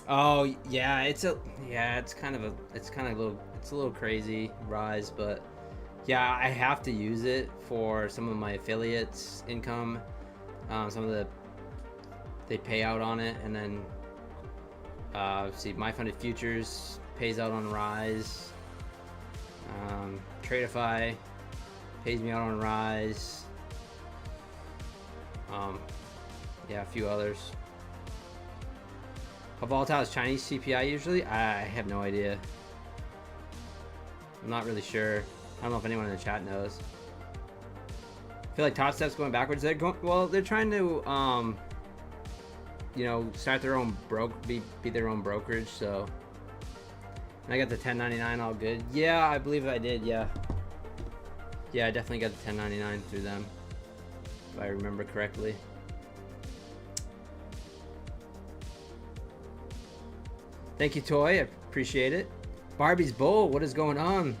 Oh yeah, it's a little crazy, Rise, but yeah, I have to use it for some of my affiliates income. Some of they pay out on it, and then see, my funded futures pays out on Rise. Tradeify pays me out on Rise. Yeah, a few others. How volatile is Chinese CPI usually? I have no idea. I'm not really sure. I don't know if anyone in the chat knows. I feel like Top Step's going backwards. They're trying to you know, start their own be their own brokerage. So, and I got the 1099 all good. Yeah, I believe I did. Yeah, I definitely got the 1099 through them, if I remember correctly. Thank you, Toy. I appreciate it. Barbie's Bull, what is going on?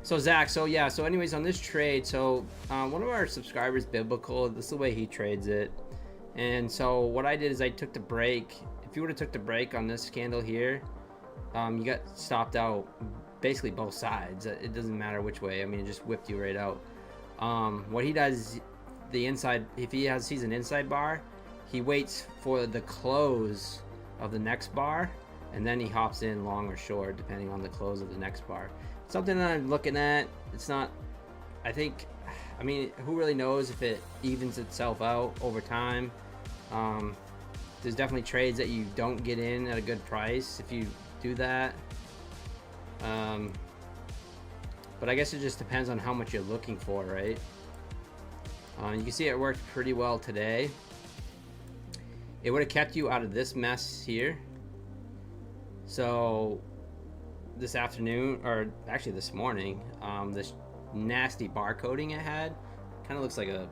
So Zach, so anyways, on this trade, so one of our subscribers, Biblical, this is the way he trades it. And so what I did is I took the break. If you would have took the break on this candle here, you got stopped out basically both sides. It doesn't matter which way. I mean, it just whipped you right out. What he does, the inside, if he sees an inside bar, he waits for the close of the next bar, and then he hops in long or short, depending on the close of the next bar. Something that I'm looking at. It's not, I mean, who really knows if it evens itself out over time. There's definitely trades that you don't get in at a good price if you do that. But I guess it just depends on how much you're looking for, right? You can see it worked pretty well today. It would have kept you out of this mess here. So this afternoon, or actually this morning, this nasty barcoding it had kind of looks like a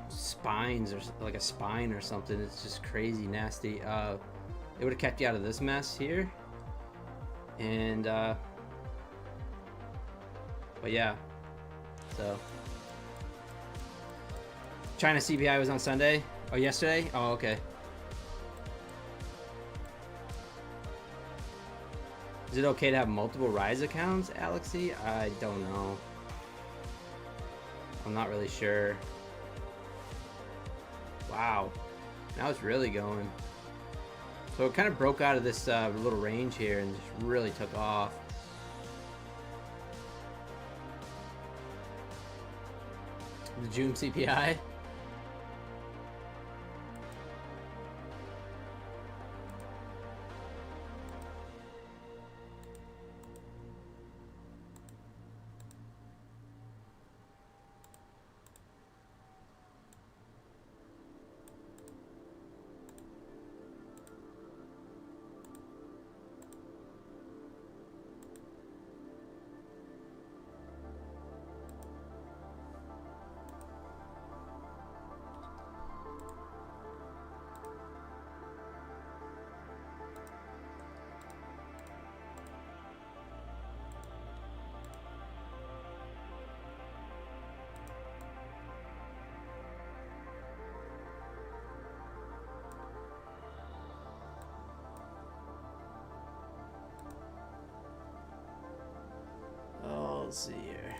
spines or like a spine or something. It's just crazy nasty. It would have kept you out of this mess here. And but yeah, so China CPI was on Sunday. Oh, yesterday? Oh, okay. Is it okay to have multiple Rise accounts, Alexi? I don't know. I'm not really sure. Wow. Now it's really going. So it kind of broke out of this little range here and just really took off. The June CPI. let's see here.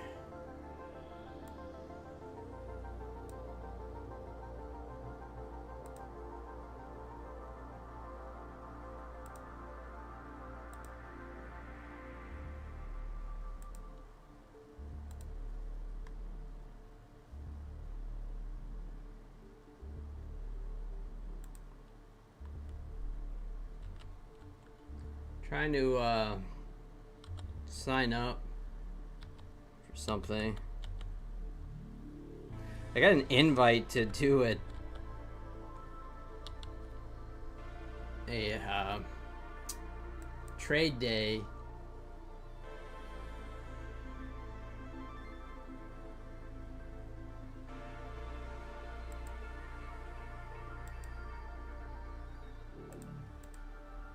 Trying to sign up for something. I got an invite to do a trade day.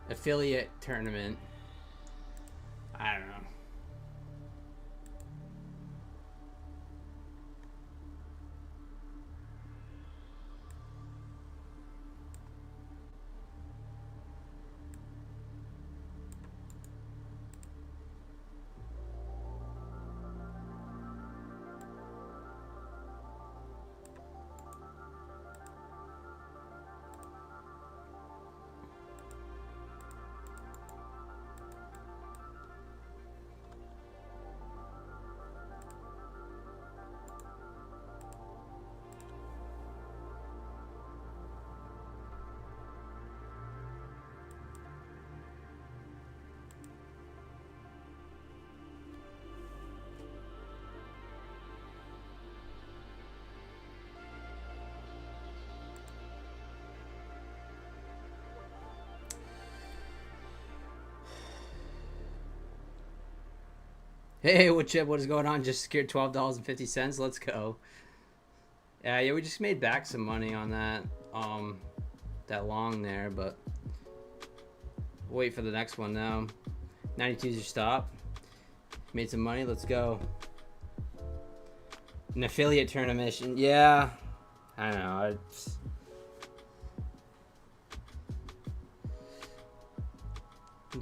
Affiliate tournament. I don't know. Hey, what chip? What is going on? Just secured $12.50. Let's go. Yeah, we just made back some money on that that long there, but wait for the next one now. 92 is your stop. Made some money. Let's go. An affiliate tournament. Yeah, I know.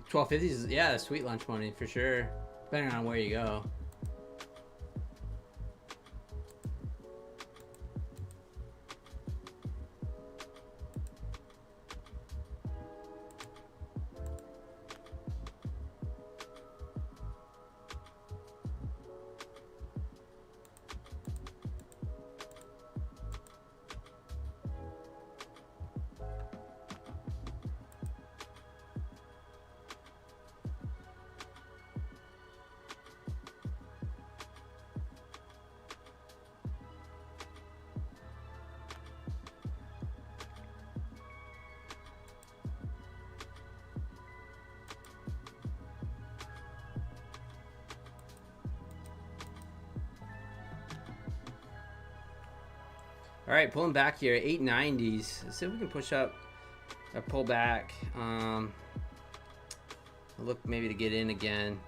$12.50 is, yeah, sweet lunch money for sure. Depending on where you go. All right, pulling back here, 890s. Let's see if we can push up or pull back. Look maybe to get in again.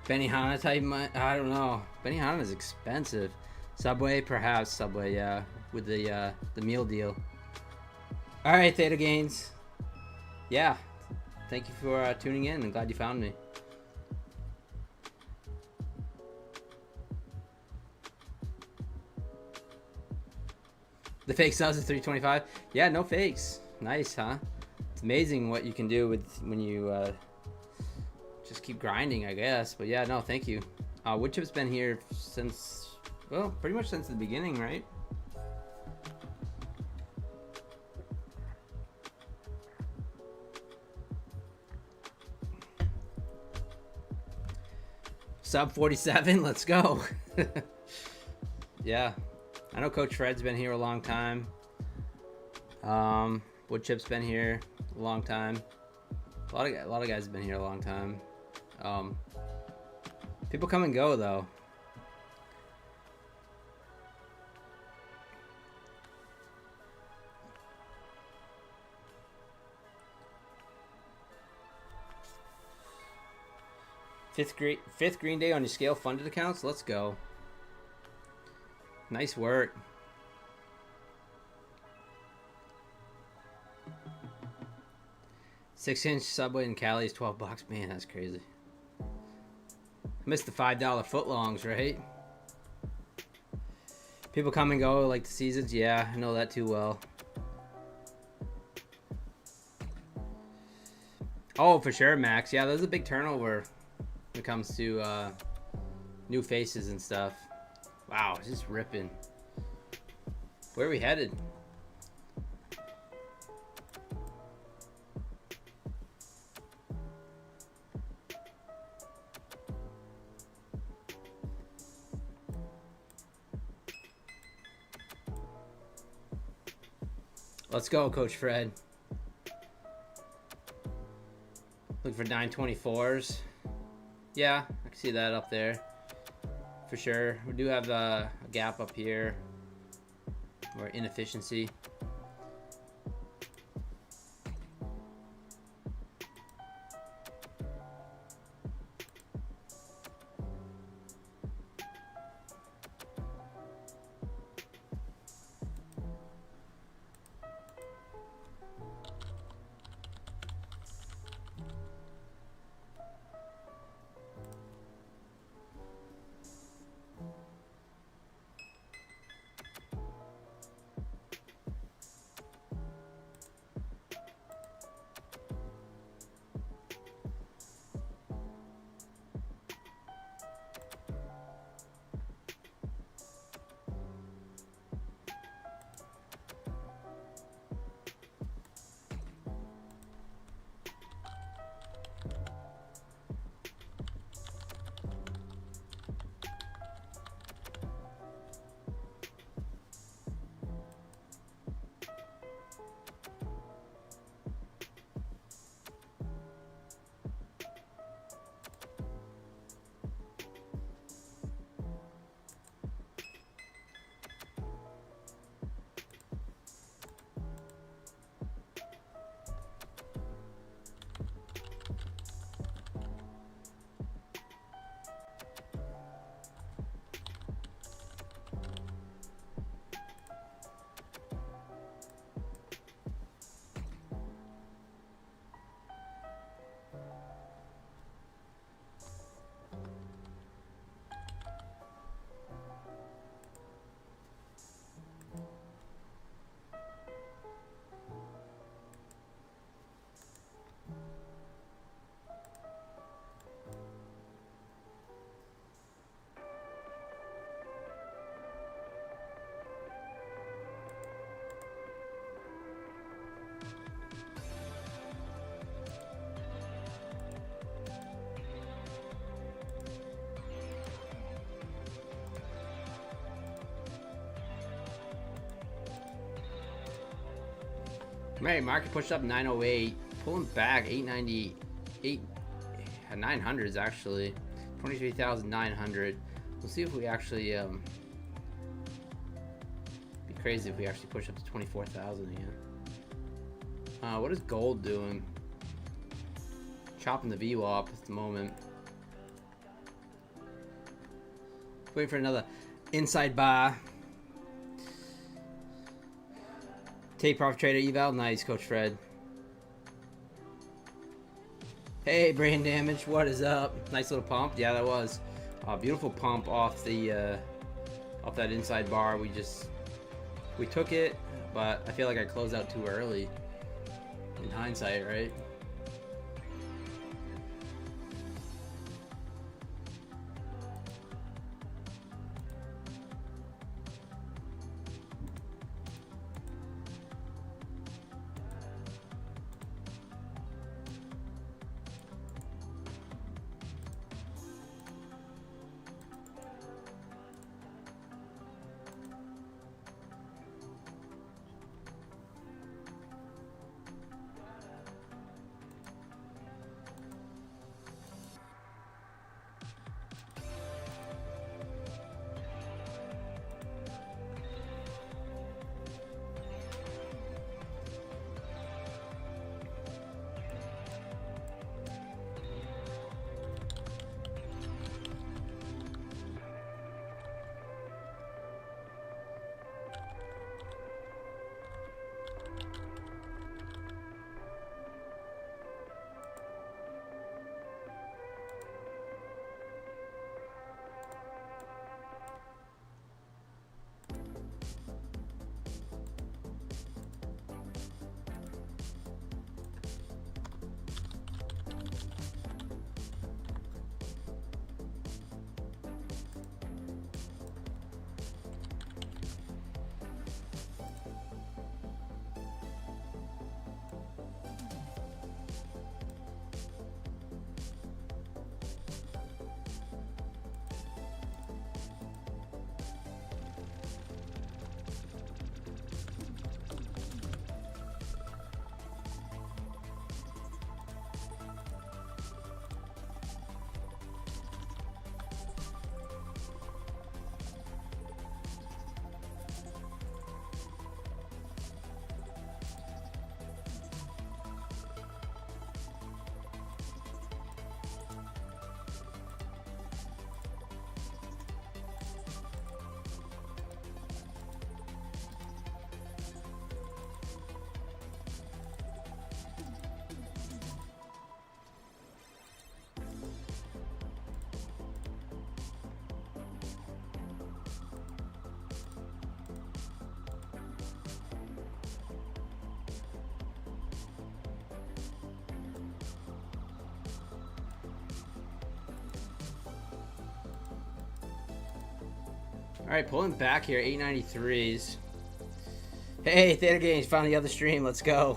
Benihana type, I don't know. Benihana is expensive. Subway, perhaps Subway, yeah, with the meal deal. All right, Theta Gains. Yeah, thank you for tuning in. I'm glad you found me. The fake subs is 325. Yeah, no fakes. Nice, huh? It's amazing what you can do with when you just keep grinding, I guess. But yeah, no, thank you. Wood chip's been here since, well, pretty much since the beginning, right? Sub 47, let's go. Yeah. I know Coach Fred's been here a long time. Wood chip's been here a long time. A lot of guys have been here a long time. People come and go though. Fifth green day on your scale funded accounts. Let's go. Nice work. $6-inch Subway in Cali is $12. Man, that's crazy. Missed the $5 footlongs, right? People come and go like the seasons. Yeah, I know that too well. Oh, for sure, Max. Yeah, there's a big turnover when it comes to new faces and stuff. Wow, it's just ripping. Where are we headed? Let's go, Coach Fred. Looking for 924s. Yeah, I can see that up there. For sure. We do have a gap up here. Or inefficiency. Right, market pushed up 908, pulling back 898, 900s actually, 23,900. We'll see if we actually be crazy if we actually push up to 24,000 again. What is gold doing? Chopping the VWAP at the moment. Waiting for another inside bar. Take profit trader eval. Nice, Coach Fred. Hey, brain damage. What is up? Nice little pump. Yeah, that was a beautiful pump off the off that inside bar. We took it, but I feel like I closed out too early. In hindsight, right? Alright, pulling back here, 893s. Hey, Theater Games, found the other stream. Let's go.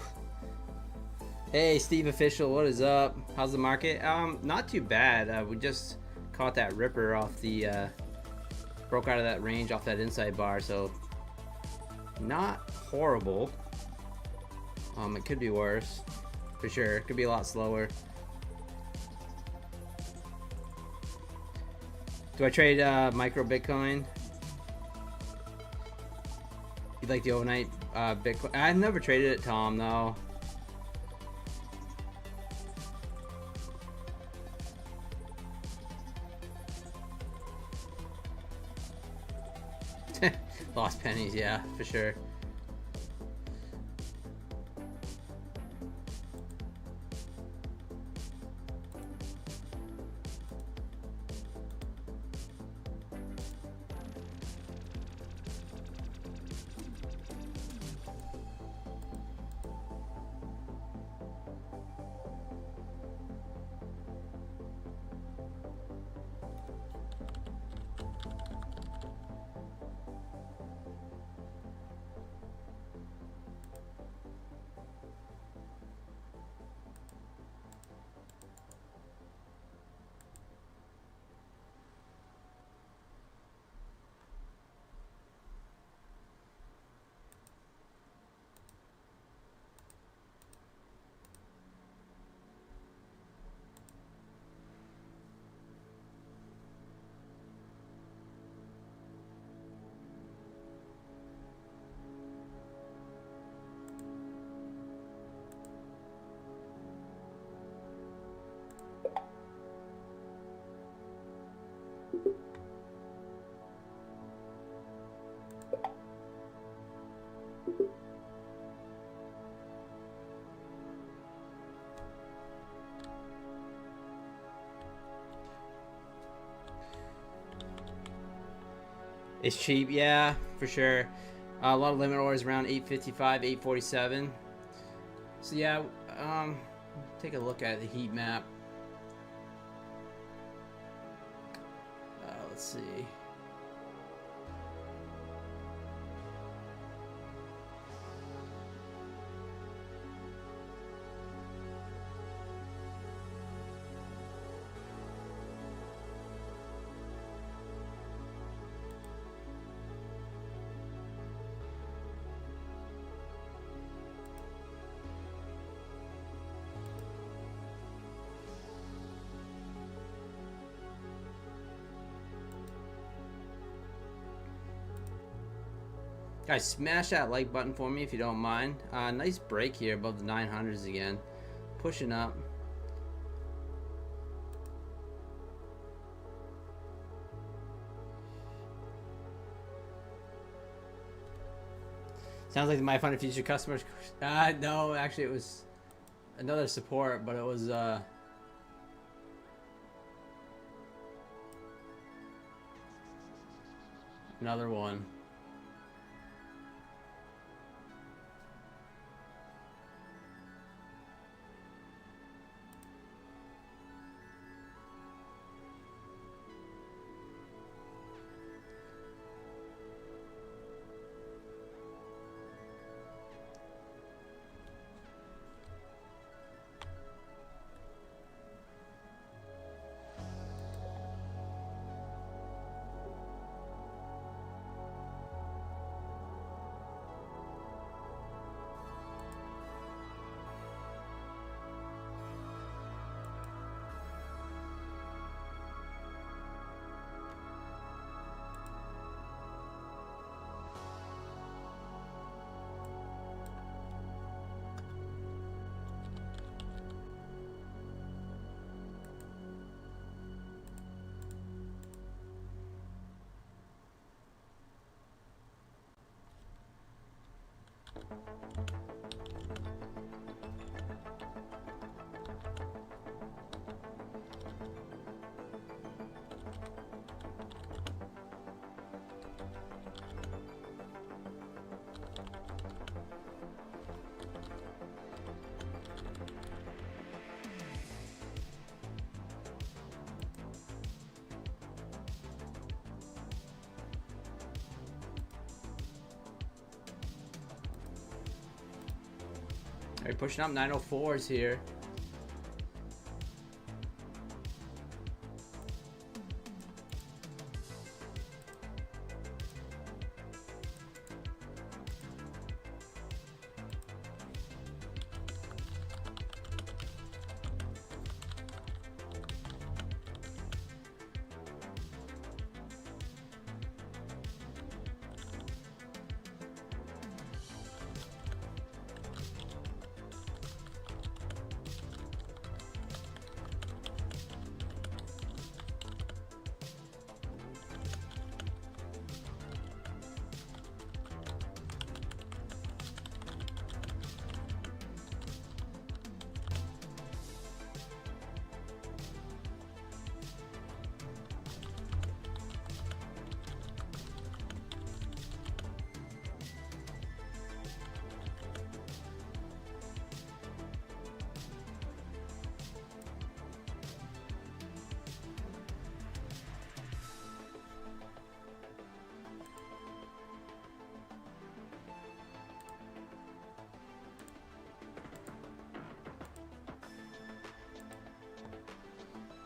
Hey, Steve Official, what is up? How's the market? Not too bad. We just caught that ripper off the, broke out of that range off that inside bar, so not horrible. It could be worse, for sure. It could be a lot slower. Do I trade micro Bitcoin? You like the overnight Bitcoin? I've never traded it, Tom, though. Lost pennies, yeah, for sure. It's cheap, yeah, for sure. A lot of limit orders around 855, 847. So yeah, take a look at the heat map. Let's see. Guys, smash that like button for me if you don't mind. Nice break here above the 900s again. Pushing up. Sounds like my fund future customers. No, actually it was another support, but it was another one. They're pushing up 904s here.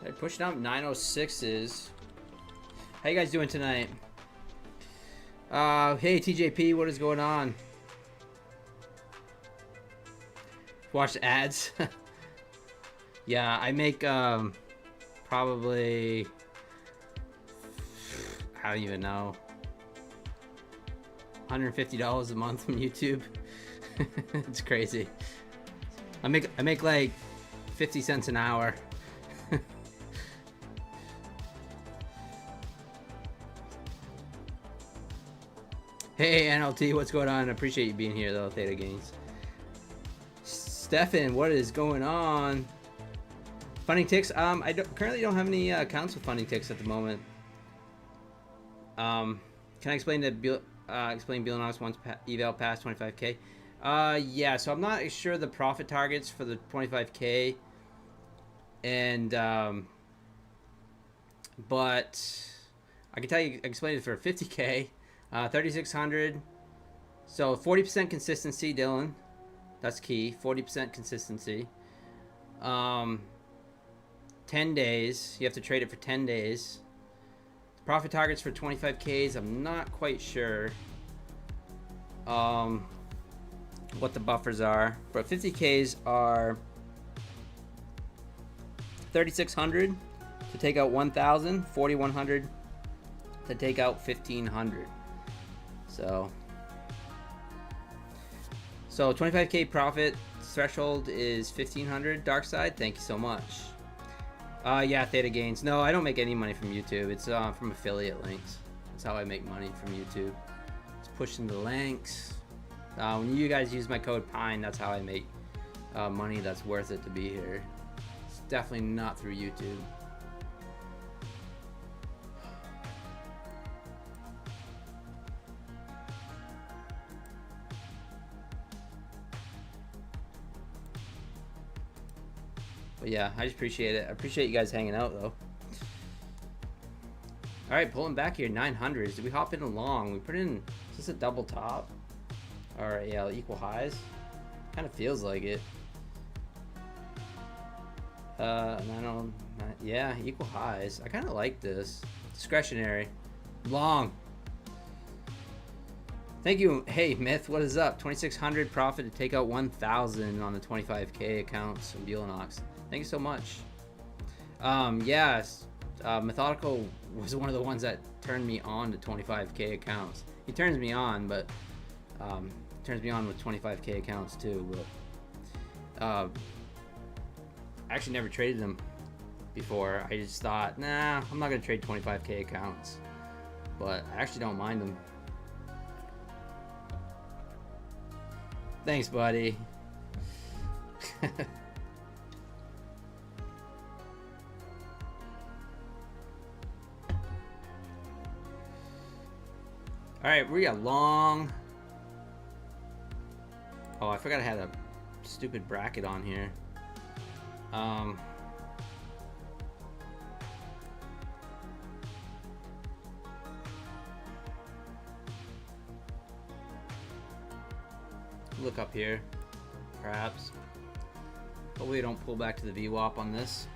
They're pushing up 906s. How you guys doing tonight? Hey TJP, what is going on? Watch the ads. Yeah, I make probably, I don't even know, $150 a month from YouTube. It's crazy. I make like 50 cents an hour. Hey NLT, what's going on? I appreciate you being here though, Theta Gains. Stefan, what is going on? Funding ticks? I currently don't have any accounts with funding ticks at the moment. Can I explain that explain Bielanox wants eval past 25k? Yeah, so I'm not sure the profit targets for the 25k, and but I can tell you, explain it for 50k. 3,600. So 40% consistency, Dylan. That's key. 40% consistency. 10 days. You have to trade it for 10 days. Profit targets for 25Ks. I'm not quite sure what the buffers are. But 50Ks are 3,600 to take out 1,000. 4,100 to take out 1,500. So 25k profit threshold is 1,500. Dark side, thank you so much. Yeah, Theta Gains. No, I don't make any money from YouTube. It's from affiliate links. That's how I make money from YouTube. It's pushing the links. When you guys use my code PINE, that's how I make money that's worth it to be here. It's definitely not through YouTube. But yeah, I just appreciate it. I appreciate you guys hanging out though. All right, pulling back here, 900s. Did we hop in along? We put in, is this a double top? All right, yeah, equal highs. Kind of feels like it. Yeah, equal highs. I kind of like this. Discretionary. Long. Thank you. Hey, Myth, what is up? 2,600 profit to take out 1,000 on the 25k accounts from Bielanox. Thank you so much. Yes, Methodical was one of the ones that turned me on to 25k accounts. He turns me on, but turns me on with 25k accounts too. But I actually never traded them before. I just thought, nah, I'm not gonna trade 25k accounts. But I actually don't mind them. Thanks, buddy. All right, we got long. Oh, I forgot I had a stupid bracket on here. Look up here. perhaps. Hopefully, don't pull back to the VWAP on this.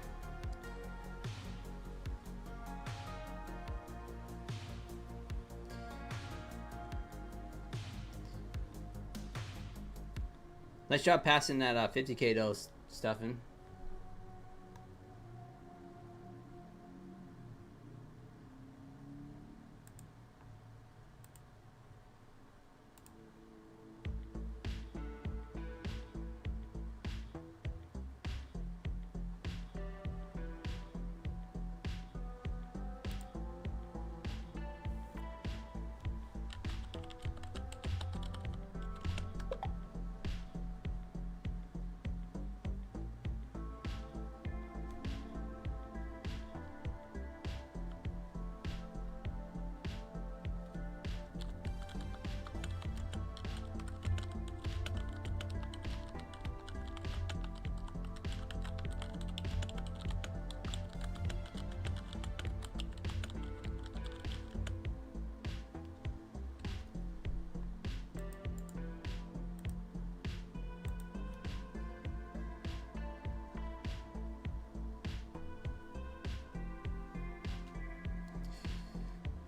Nice job passing that 50K dose, Stefan.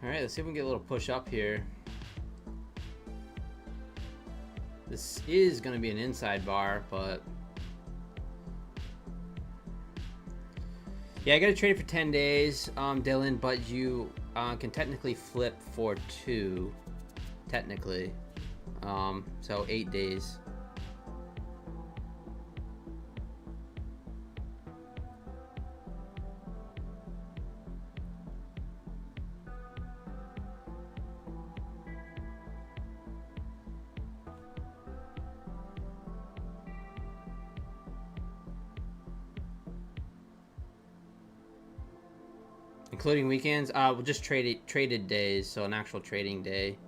Alright, let's see if we can get a little push up here. This is going to be an inside bar, but... yeah, I got to trade it for 10 days, Dylan, but you can technically flip for 2. Technically. So 8 days. Including weekends? We'll just traded days, so an actual trading day.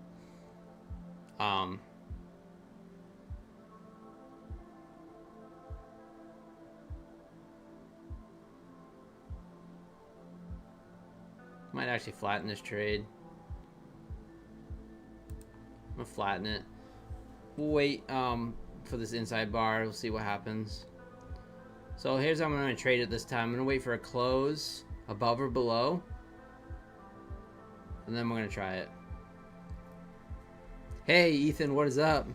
Might actually flatten this trade. I'm gonna flatten it. We'll wait for this inside bar. We'll see what happens. So here's how I'm gonna trade it this time. I'm gonna wait for a close above or below, and then we're gonna try it. Hey Ethan, what is up?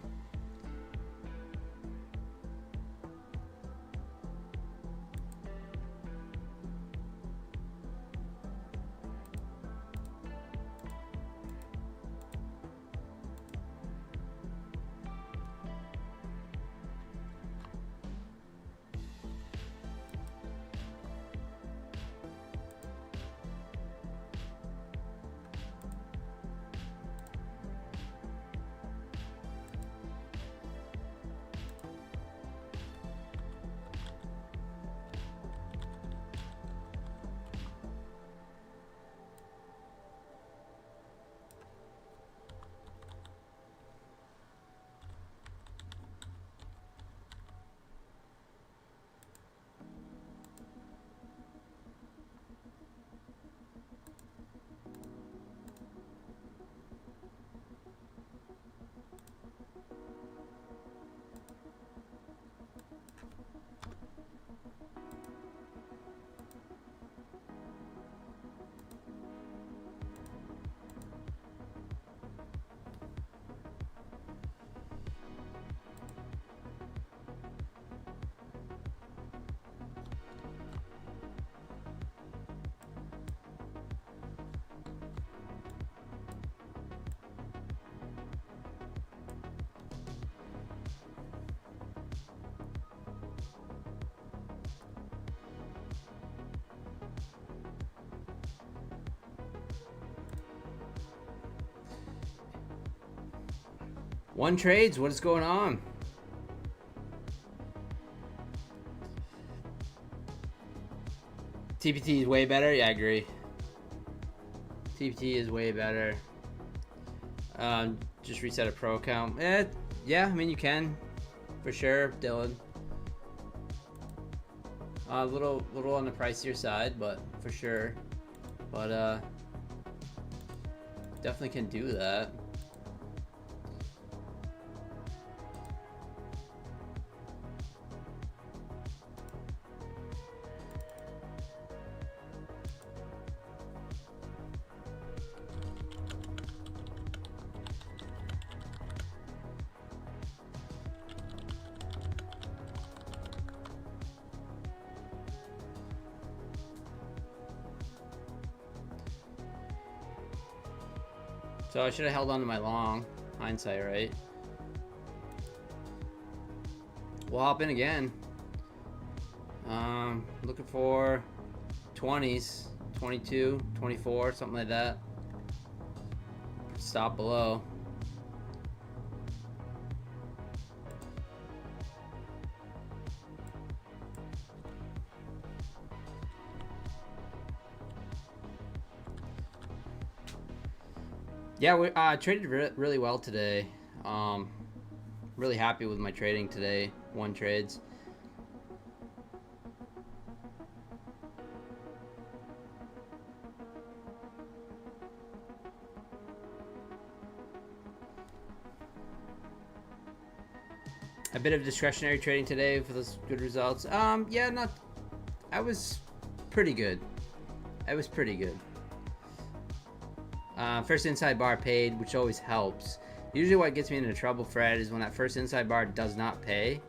One trades, what is going on? TPT is way better. Yeah, I agree. TPT is way better. Just reset a pro account. Yeah, I mean you can, for sure, Dylan. A little on the pricier side, but for sure. But definitely can do that. So I should have held on to my long. Hindsight, right? We'll hop in again. Looking for 20s, 22, 24, something like that. Stop below. Yeah, we traded really well today. Really happy with my trading today. 1 trades. A bit of discretionary trading today for those good results. Yeah, not. I was pretty good. I was pretty good. First inside bar paid, which always helps. Usually what gets me into trouble, Fred, is when that first inside bar does not pay.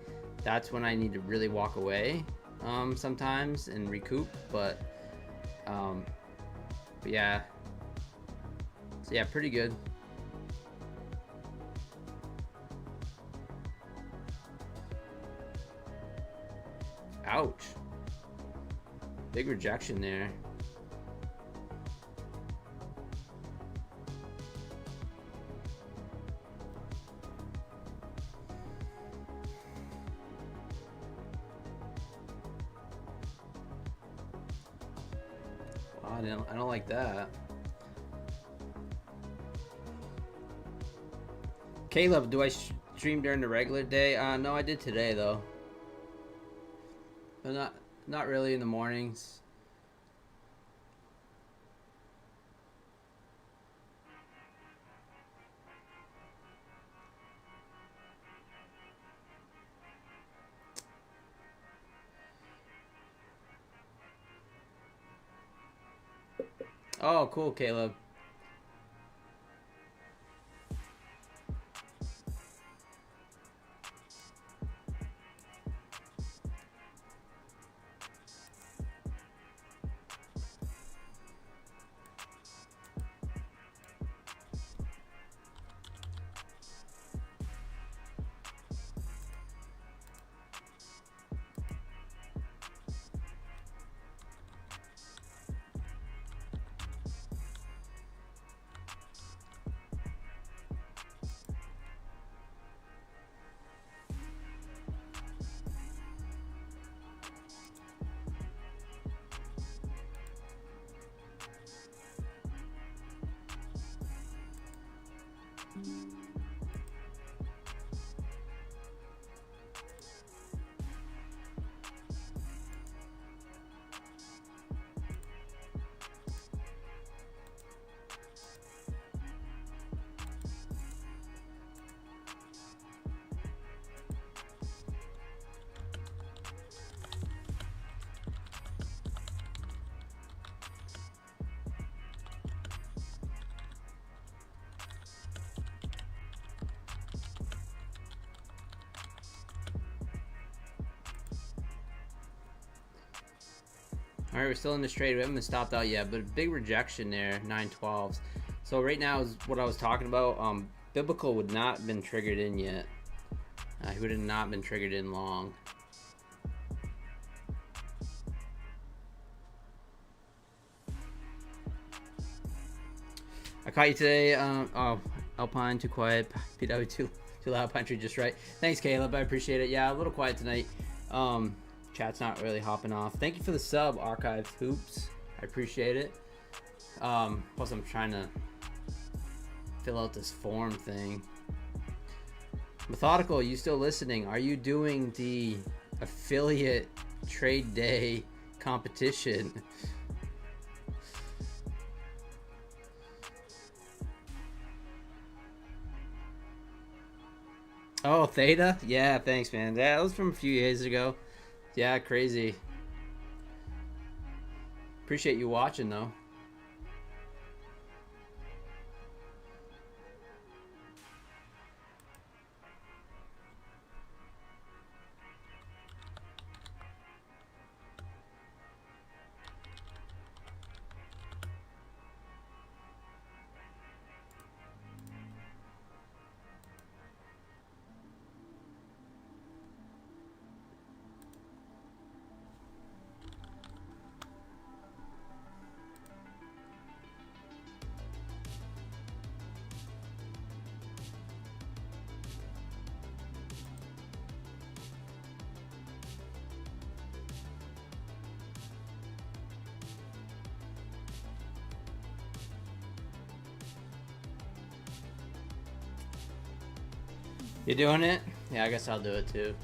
That's when I need to really walk away sometimes and recoup. But yeah. So yeah, pretty good. Ouch. Big rejection there. Wow, I don't like that. Caleb, do I stream during the regular day? No, I did today though. But not really in the mornings. Oh, cool, Caleb. All right, we're still in this trade. We haven't been stopped out yet, but a big rejection there, 912s. So right now is what I was talking about. Biblical would not have been triggered in yet. He would have not been triggered in long. I caught you today. Oh, Alpine, too quiet. PW, too loud. Pine Tree, just right. Thanks, Caleb. I appreciate it. Yeah, a little quiet tonight. Chat's not really hopping off. Thank you for the sub, Archive Hoops. I appreciate it. Plus, I'm trying to fill out this form thing. Methodical, you still listening? Are you doing the affiliate trade day competition? Oh, Theta? Yeah, thanks, man. That was from a few years ago. Yeah, crazy. Appreciate you watching, though. You doing it? Yeah, I guess I'll do it too.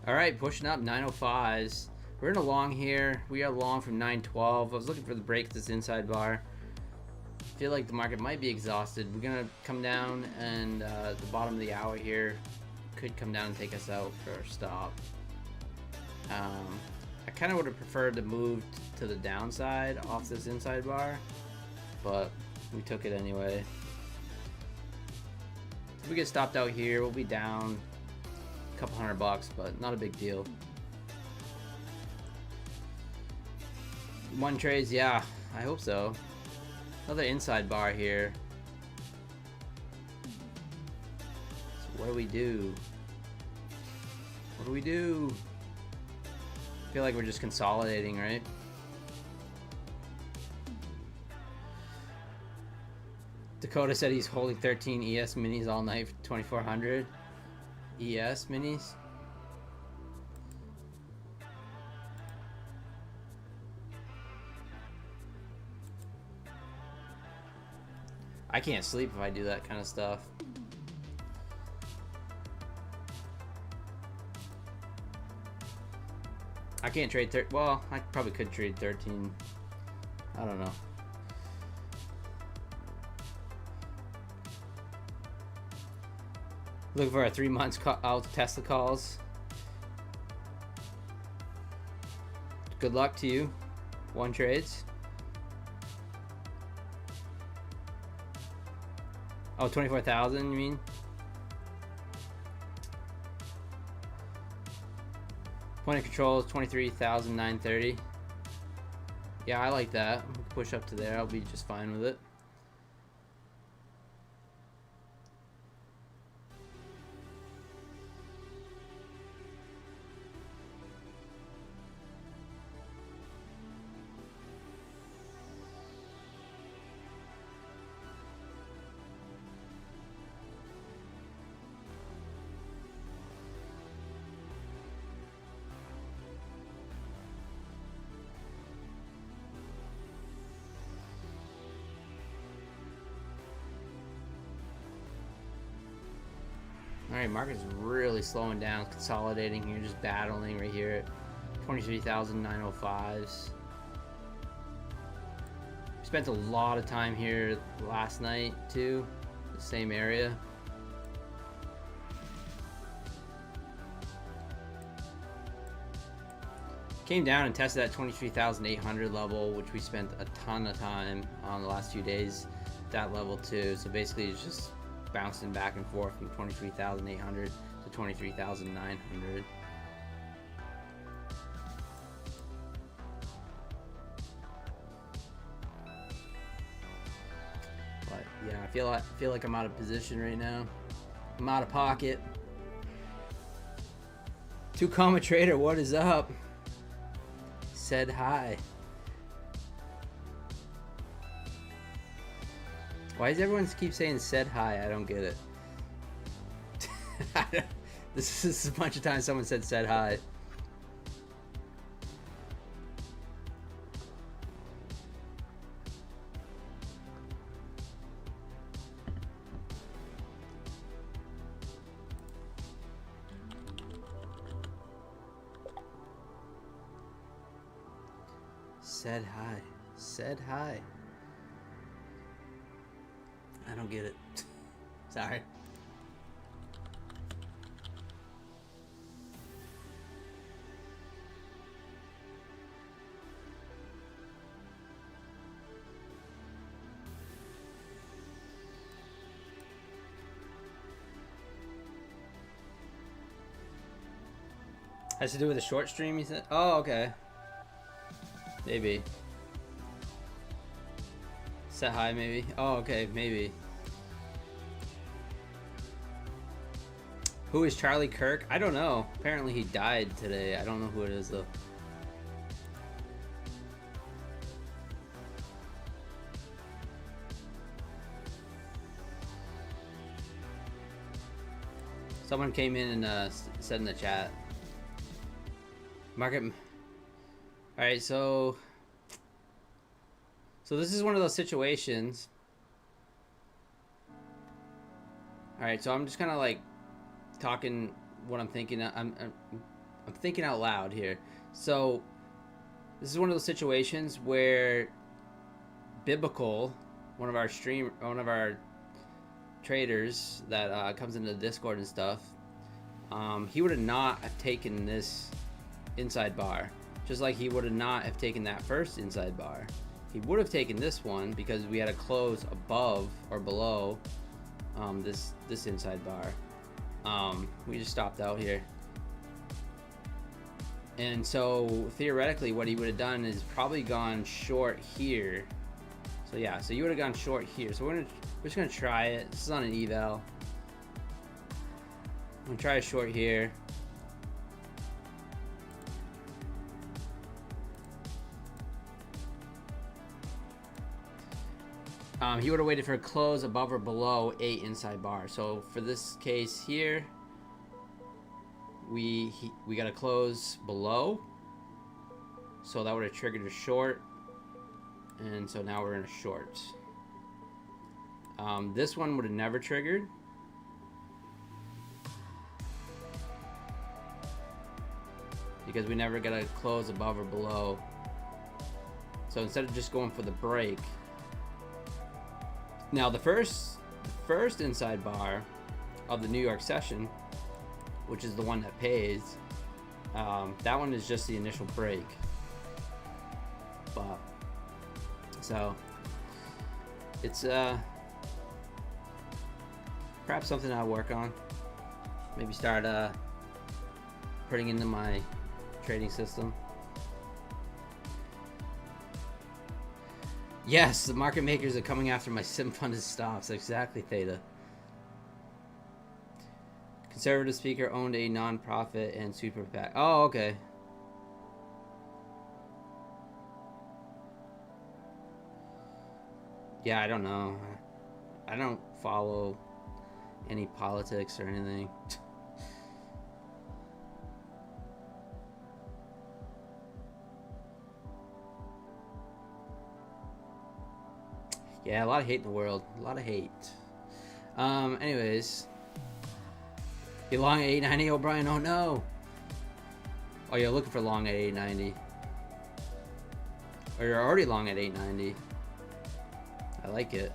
All right, pushing up 905s. We're in a long here. We are long from 912. I was looking for the break this inside bar. I feel like the market might be exhausted. We're gonna come down, and the bottom of the hour here could come down and take us out for a stop. I kind of would have preferred to move to the downside off this inside bar, but we took it anyway. If we get stopped out here, we'll be down a couple $100, but not a big deal. One trades, yeah, I hope so. Another inside bar here. So what do we do? What do we do? I feel like we're just consolidating, right? Dakota said he's holding 13 ES minis all night for 2400. ES minis? I can't sleep if I do that kind of stuff. I can't trade well, I probably could trade 13. I don't know. Looking for our 3 months out Tesla calls. Good luck to you. One trades. Oh, 24,000 you mean? Point of control is 23,930. Yeah, I like that. Push up to there. I'll be just fine with it. Alright, market's really slowing down, consolidating here, just battling right here at 23,905s. Spent a lot of time here last night too, the same area. Came down and tested that 23,800 level, which we spent a ton of time on the last few days, that level too. So basically it's just bouncing back and forth from 23,800 to 23,900. But yeah, I feel like I'm out of position right now. I'm out of pocket. Two Comma Trader, what is up? Said hi. Why does everyone keep saying said hi? I don't get it. This is a bunch of times someone said hi. Said hi. Said hi. I don't get it. Sorry. Has to do with a short stream, you said? Oh, okay. Maybe. Set high, maybe. Oh, okay, maybe. Who is Charlie Kirk? I don't know. Apparently he died today. I don't know who it is, though. Someone came in and said in the chat. Market. Alright, so this is one of those situations. Alright, so I'm just kind of like talking what I'm thinking. I'm thinking out loud here. So this is one of those situations where Biblical, one of our traders that comes into the Discord and stuff, he would have not have taken this inside bar, just like he would have not have taken that first inside bar. He would have taken this one because we had a close above or below this inside bar. We just stopped out here, and so theoretically what he would have done is probably gone short here. So yeah, so you would have gone short here. So we're just gonna try it. This is on an eval. I'm gonna try a short here. He would have waited for a close above or below 8 inside bar. So for this case here, we got a close below. So that would have triggered a short. And so now we're in a short. This one would have never triggered. Because we never got a close above or below. So instead of just going for the break. Now the first inside bar of the New York session, which is the one that pays, that one is just the initial break. But so it's perhaps something I'll work on. Maybe start putting into my trading system. Yes, the market makers are coming after my sim funded stops. Exactly, Theta. Conservative speaker owned a non-profit and super PAC. Oh, okay. Yeah, I don't know. I don't follow any politics or anything. Yeah, a lot of hate in the world. A lot of hate. Anyways. You long at 890, O'Brien? Oh no! Oh, you're looking for long at 890. Or you're already long at 890. I like it.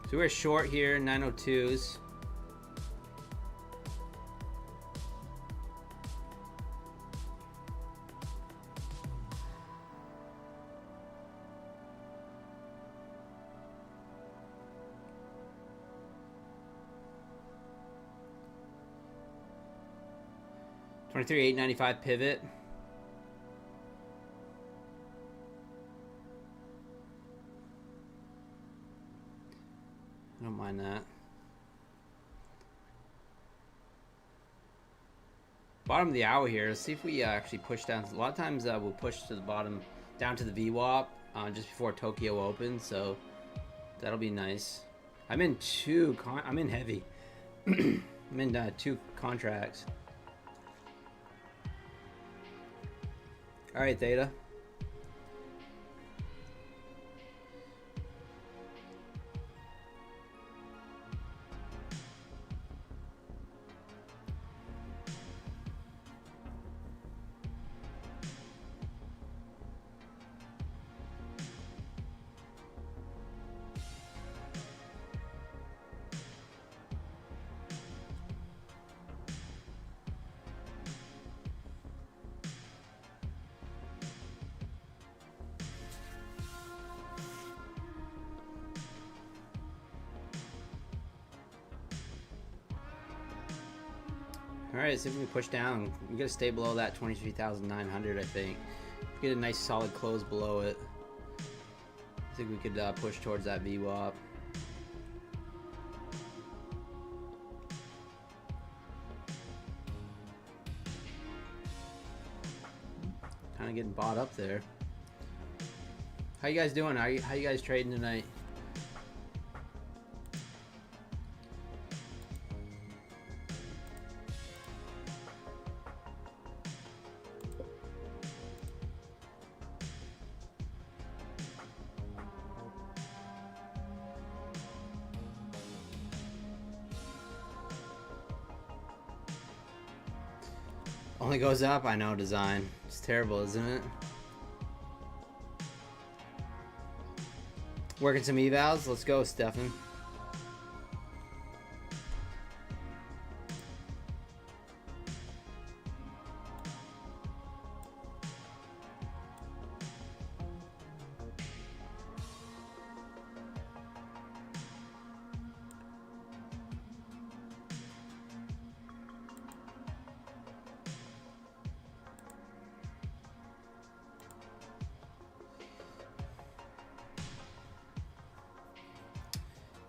So we're short here, 902s. $23, $8.95 pivot. I don't mind that. Bottom of the hour here. Let's see if we actually push down. A lot of times we'll push to the bottom, down to the VWAP just before Tokyo opens. So that'll be nice. I'm in I'm in heavy. I'm in 2 contracts. All right, Theta. Alright, see if we can push down. We gotta stay below that 23,900, I think. Get a nice solid close below it. I think we could push towards that VWAP. Kind of getting bought up there. How you guys doing? How you guys trading tonight? Only goes up. I know, design. It's terrible, isn't it? Working some evals. Let's go, Stefan.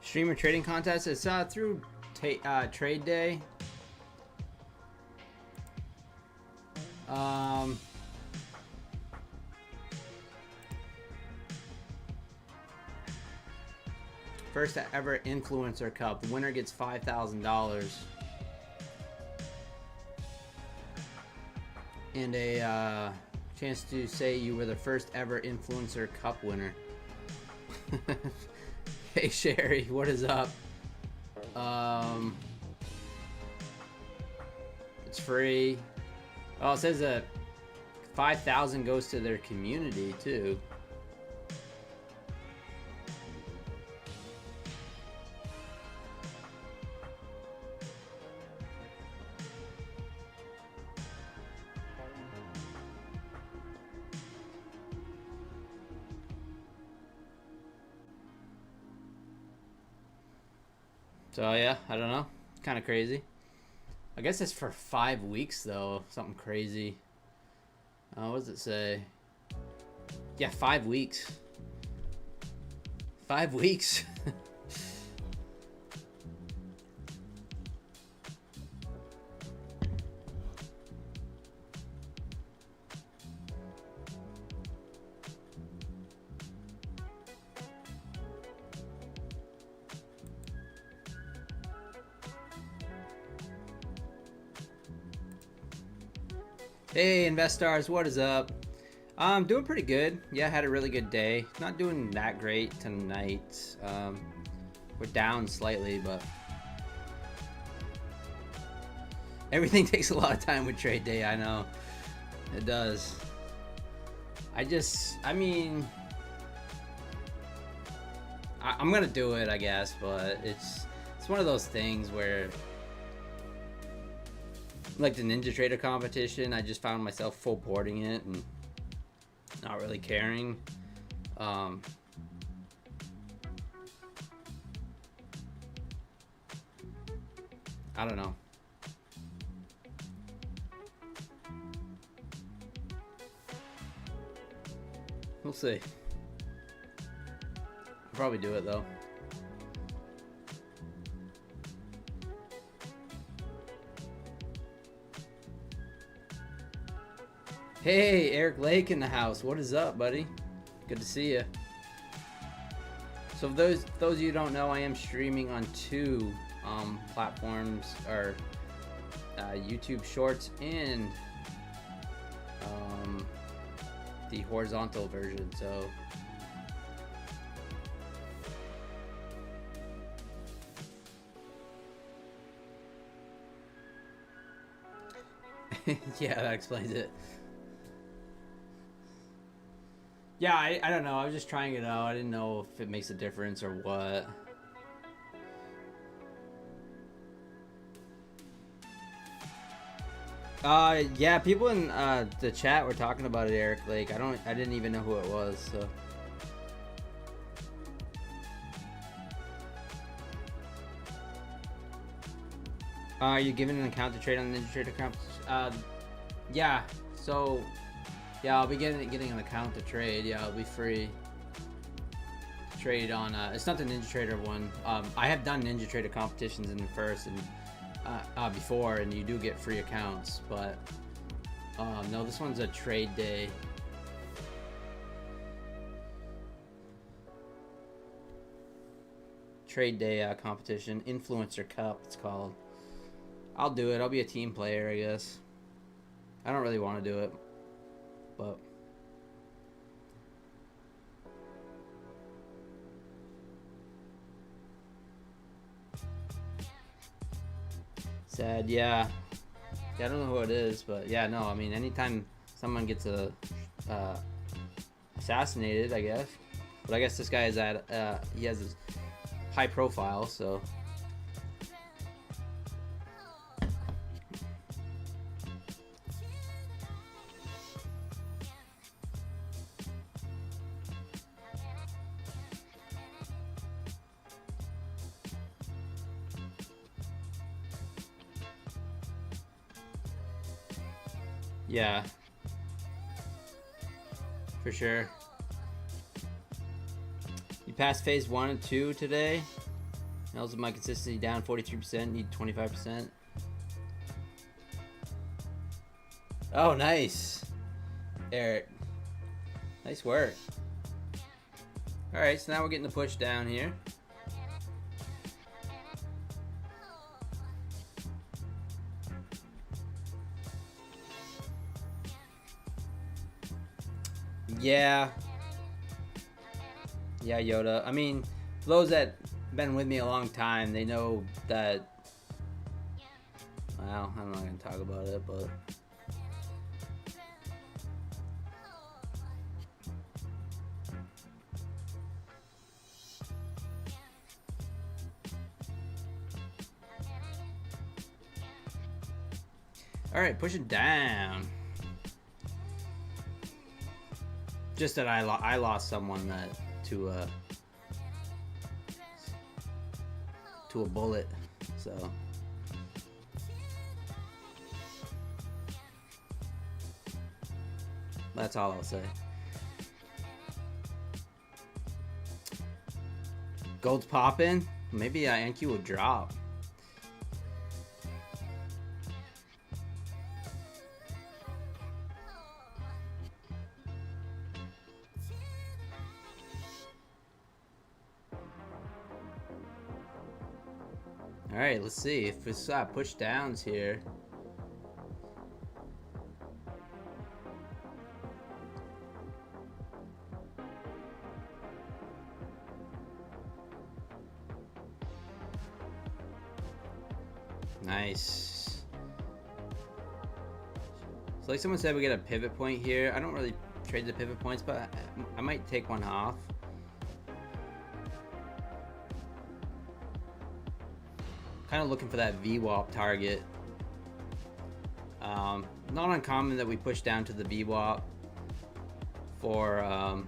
Streamer trading contest. It's through Trade Day. First ever influencer cup. The winner gets $5,000 and a chance to say you were the first ever influencer cup winner. Hey Sherry, what is up? It's free. Oh, it says that 5,000 goes to their community too. So yeah, I don't know. Kind of crazy. I guess it's for 5 weeks though. Something crazy. What does it say? Yeah, 5 weeks. 5 weeks. Hey Investors, what is up? I'm doing pretty good. Yeah, I had a really good day. Not doing that great tonight. We're down slightly, but everything takes a lot of time with trade day. I know it does. I mean, I'm gonna do it, I guess, but it's one of those things where, like the Ninja Trader competition, I just found myself full boarding it and not really caring. I don't know. We'll see. I'll probably do it though. Hey, Eric Lake in the house. What is up, buddy? Good to see you. So, those of you who don't know, I am streaming on 2 platforms, or YouTube Shorts and the horizontal version. So, yeah, that explains it. Yeah, I don't know. I was just trying it out. I didn't know if it makes a difference or what. Yeah, people in the chat were talking about it, Eric Lake. I didn't even know who it was, so. Are you given an account to trade on the NinjaTrader account? Yeah. So, yeah, I'll be getting an account to trade. Yeah, it'll be free. Trade on. It's not the NinjaTrader one. I have done NinjaTrader competitions in the first and before, and you do get free accounts. But no, this one's a trade day. Trade day competition, Influencer Cup. It's called. I'll do it. I'll be a team player, I guess. I don't really want to do it, but sad. Yeah. I don't know who it is, but yeah, no. I mean, anytime someone gets assassinated, I guess. But I guess this guy is he has his high profile, so. Yeah, for sure. You passed phase 1 and 2 today. Also, my consistency down 43%. Need 25%. Oh, nice, Eric. Nice work. All right, so now we're getting the push down here. Yeah, Yoda. I mean, for those that been with me a long time, they know that. Well, I'm not gonna talk about it, but all right, push it down. Just that I lost someone to a bullet, so that's all I'll say. Gold's popping. Maybe NQ will drop. All right, let's see if it's push downs here. Nice. So like someone said, we get a pivot point here. I don't really trade the pivot points, but I might take one off. Kind of looking for that VWAP target. Not uncommon that we push down to the VWAP for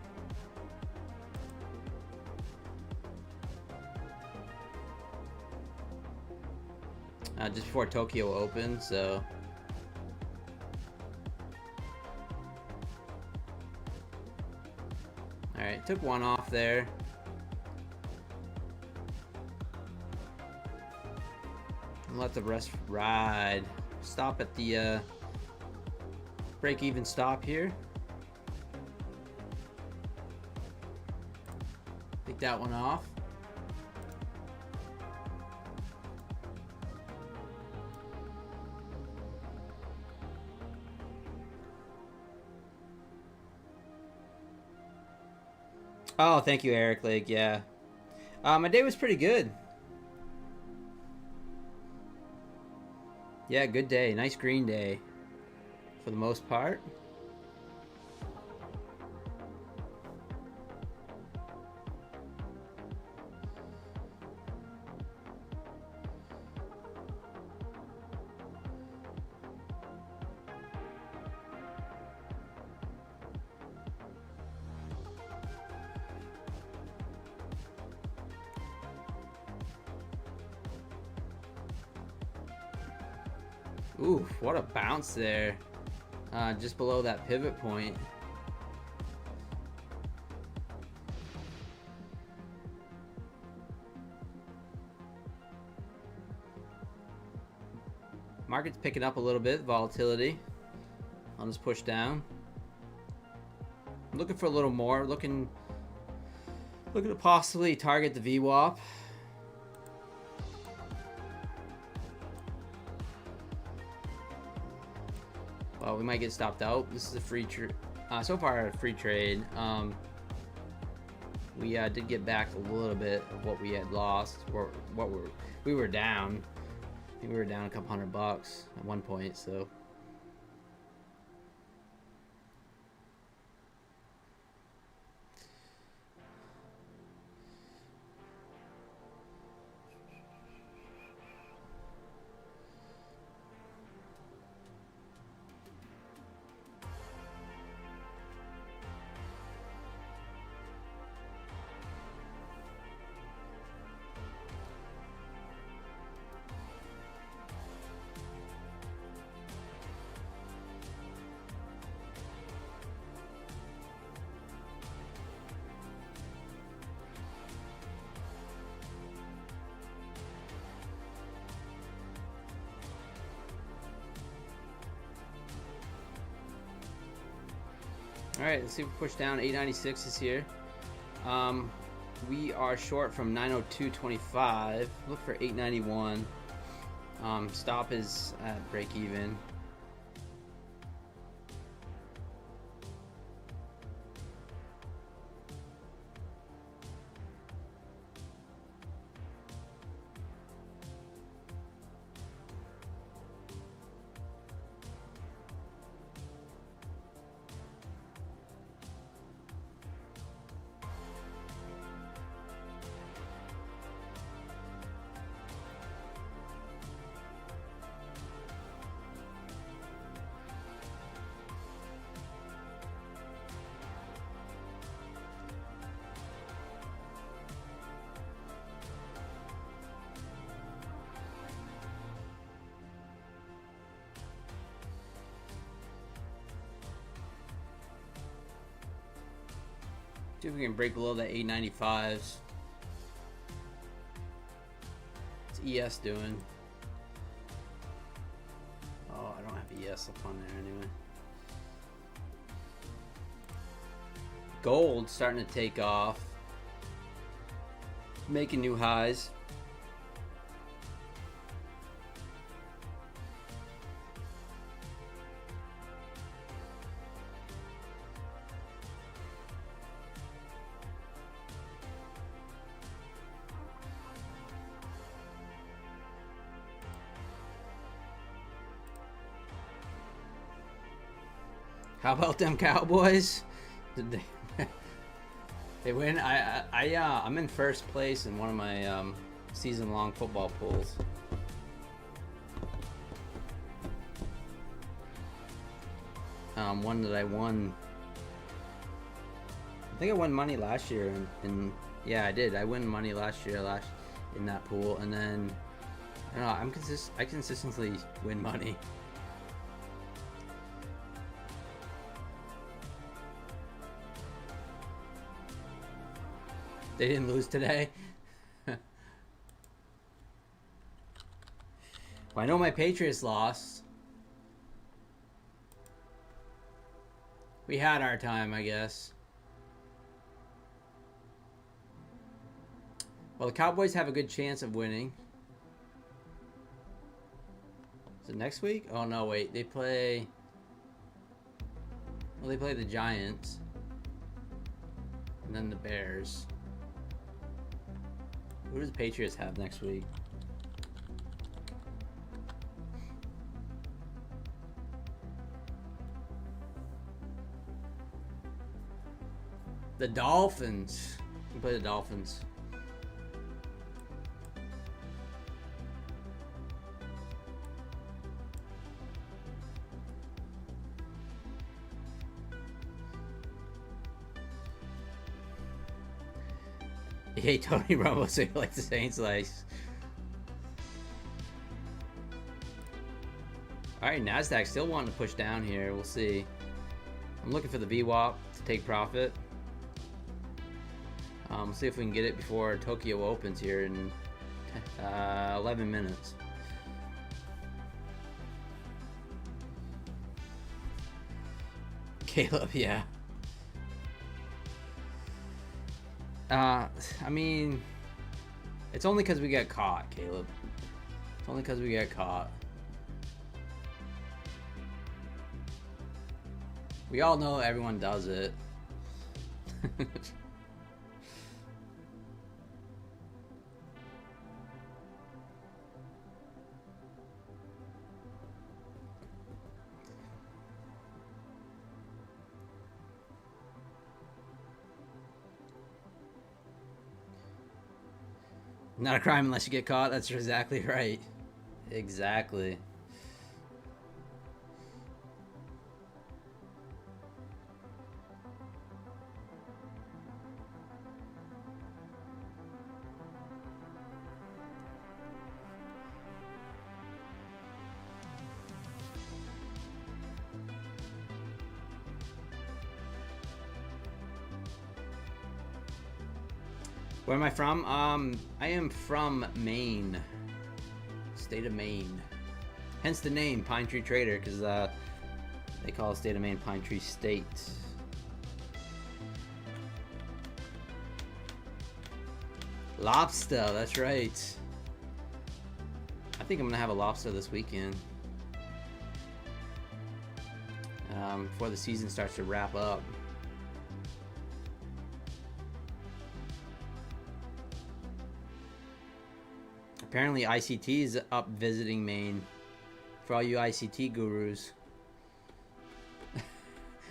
just before Tokyo opens, so all right, took one off there. Let the rest ride. Stop at the break-even stop here. Take that one off. Oh, thank you, Eric Lake. Yeah, my day was pretty good. Yeah, good day. Nice green day for the most part. Ooh, what a bounce there. Just below that pivot point. Market's picking up a little bit, volatility on this push down. I'm looking for a little more, looking to possibly target the VWAP. Well, we might get stopped out. This is a free trade. So far, a free trade. We did get back a little bit of what we had lost, or we were down. I think we were down a couple $100 at one point. So. All right, let's see if we push down. 896 is here. We are short from 902.25. Look for 891. Stop is at break even. See if we can break below that 895s. What's ES doing? Oh, I don't have ES up on there anyway. Gold starting to take off. Making new highs. How about them Cowboys? Did they? They win. I'm in first place in one of my season-long football pools. One that I won. I think I won money last year, and yeah, I did. I won money last year in that pool, and then I don't know. I consistently win money. They didn't lose today. Well, I know my Patriots lost. We had our time, I guess. Well, the Cowboys have a good chance of winning. Is it next week? Oh, no, wait. They play... Well, they play the Giants. And then the Bears. Who does the Patriots have next week? The Dolphins. We play the Dolphins. Hey, Tony Romo, so you like the Saints, like. Alright, NASDAQ still wanting to push down here. We'll see. I'm looking for the VWAP to take profit. We'll see if we can get it before Tokyo opens here in 11 minutes. Caleb, yeah. I mean, it's only because we get caught, Caleb. It's only because we get caught. We all know everyone does it. Not a crime unless you get caught. That's exactly right. Exactly. Where am I from? I am from Maine. State of Maine. Hence the name, Pine Tree Trader, because they call the state of Maine Pine Tree State. Lobster, that's right. I think I'm gonna have a lobster this weekend. Before the season starts to wrap up. Apparently ICT is up visiting Maine. For all you ICT gurus.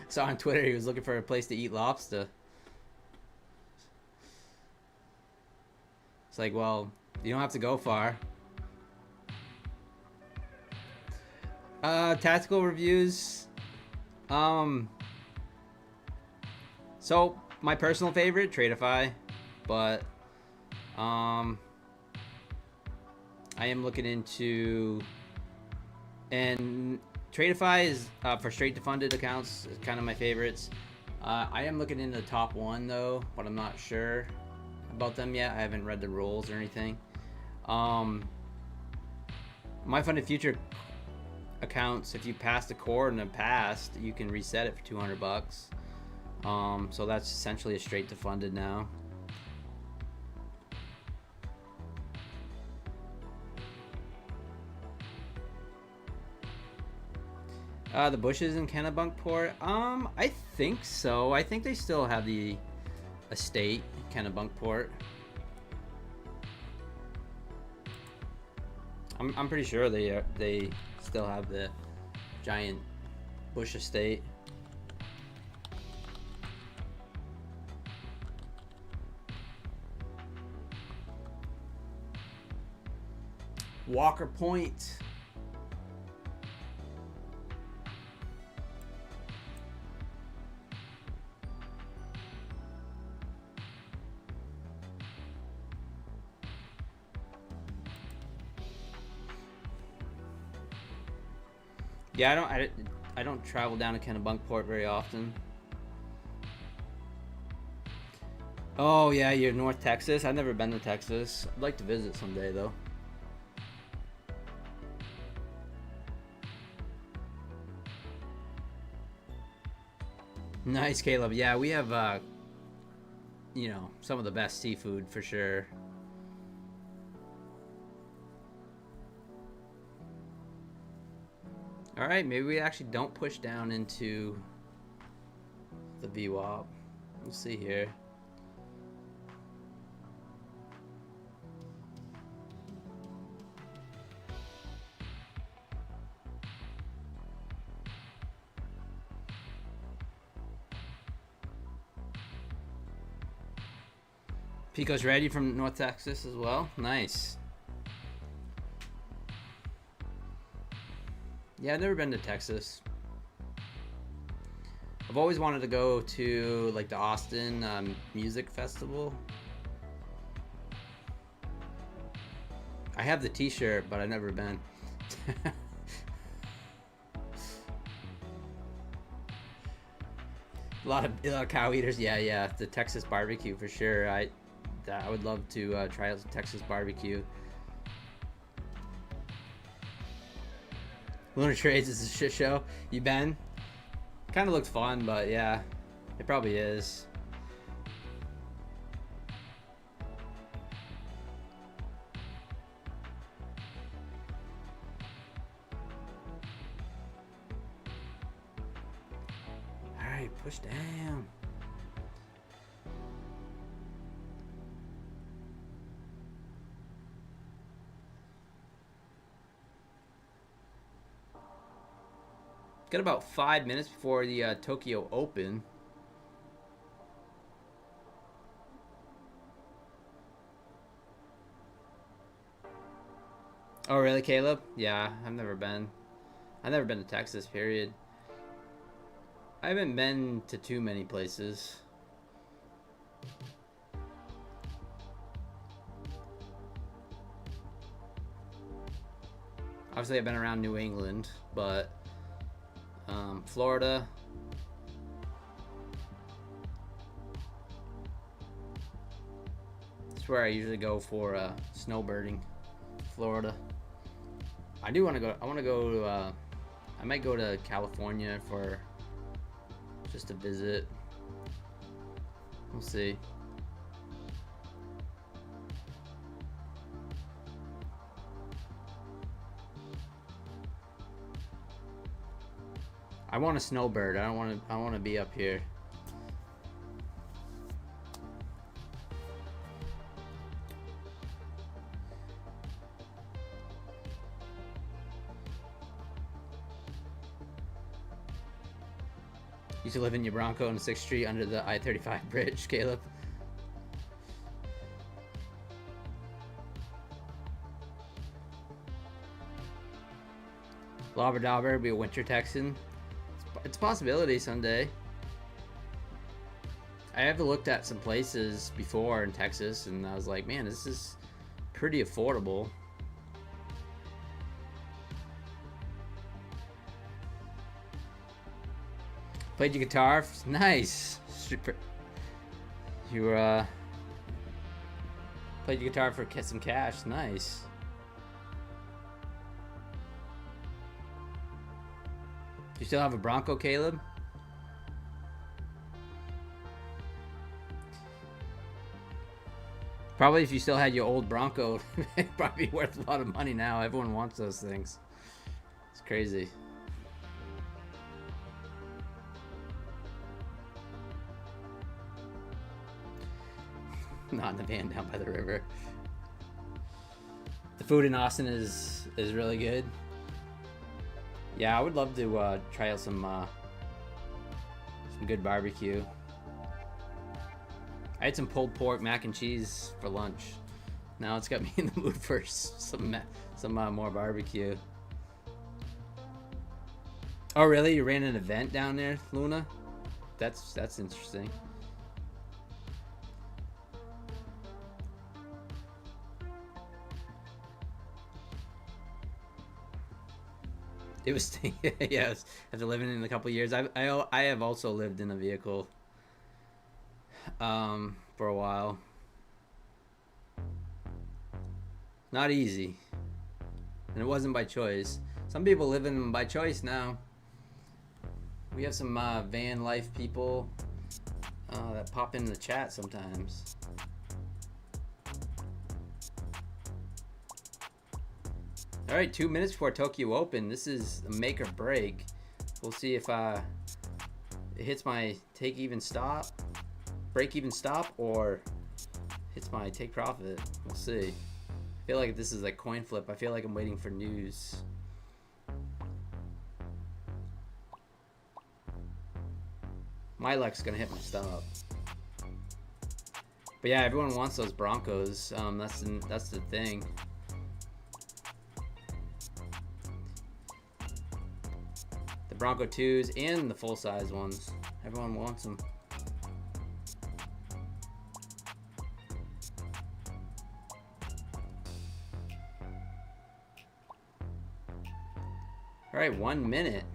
Saw on Twitter he was looking for a place to eat lobster. It's like, well, you don't have to go far. Tactical reviews. So my personal favorite, Tradeify, but I am looking into, and Tradeify is for straight to funded accounts, is kind of my favorites. I am looking into the top one though, but I'm not sure about them yet. I haven't read the rules or anything. My Funded Future accounts, if you pass the core in the past, you can reset it for 200 bucks. So that's essentially a straight to funded now. The bushes in Kennebunkport, I think so. I think they still have the estate, Kennebunkport. I'm pretty sure they still have the giant bush estate. Walker Point. Yeah, I don't travel down to Kennebunkport very often. Oh yeah, you're North Texas. I've never been to Texas. I'd like to visit someday though. Nice, Caleb. Yeah, we have you know, some of the best seafood for sure. All right, maybe we actually don't push down into the VWAP. We'll see here. Pico's ready from North Texas as well. Nice. Yeah, I've never been to Texas. I've always wanted to go to like the Austin Music Festival. I have the t-shirt, but I've never been. A lot of cow eaters. Yeah, yeah. The Texas barbecue for sure. I would love to try out Texas barbecue. Lunar Trades is a shit show. You been? Kind of looks fun, but yeah, it probably is. All right, push down. Got about 5 minutes before the Tokyo Open. Oh, really, Caleb? Yeah, I've never been. I've never been to Texas, period. I haven't been to too many places. Obviously, I've been around New England, but Florida. That's where I usually go for snowbirding. Florida. I do want to go. I want to go to. I might go to California for just a visit. We'll see. I want a snowbird. I don't want to. I want to be up here. Used to live in your Bronco on 6th Street under the I-35 bridge, Caleb. Labrador be a winter Texan. It's a possibility someday. I have looked at some places before in Texas, and I was like, man, this is pretty affordable. Played your guitar? Nice. You played your guitar for some cash. Nice. You still have a Bronco, Caleb? Probably if you still had your old Bronco, it'd probably be worth a lot of money now. Everyone wants those things. It's crazy. Not in the van down by the river. The food in Austin is really good. Yeah, I would love to try out some good barbecue. I had some pulled pork mac and cheese for lunch. Now it's got me in the mood for some more barbecue. Oh really? You ran an event down there, Luna? That's interesting. It was yes. After living in a couple years, I have also lived in a vehicle for a while. Not easy, and it wasn't by choice. Some people live in them by choice now. We have some van life people that pop in the chat sometimes. All right, 2 minutes before Tokyo Open. This is a make or break. We'll see if it hits my break even stop, or hits my take profit. We'll see. I feel like this is like coin flip. I feel like I'm waiting for news. My luck's gonna hit my stop. But yeah, everyone wants those Broncos. That's the thing. Bronco 2s and the full-size ones. Everyone wants them. All right, 1 minute.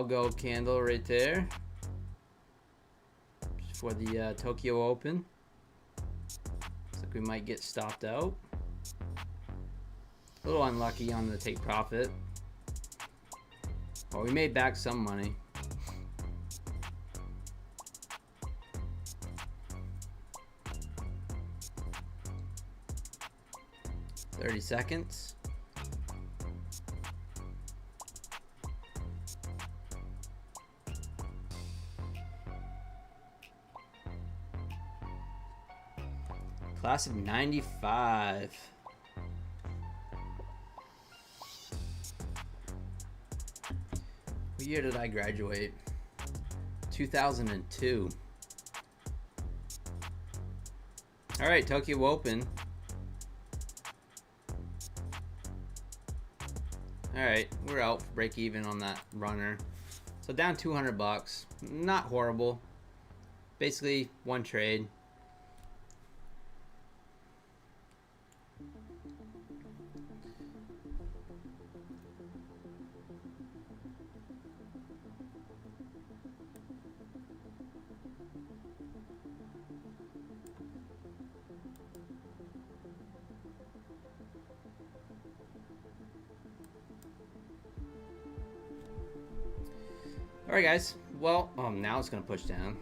algo candle right there for the Tokyo Open. Looks like we might get stopped out. A little unlucky on the take profit. Well, we made back some money. $30 seconds. Class of 95. What year did I graduate? 2002. All right, Tokyo Open. All right, we're out, break even on that runner. So down 200 bucks, not horrible. Basically one trade. Alright guys, well, now it's gonna push down.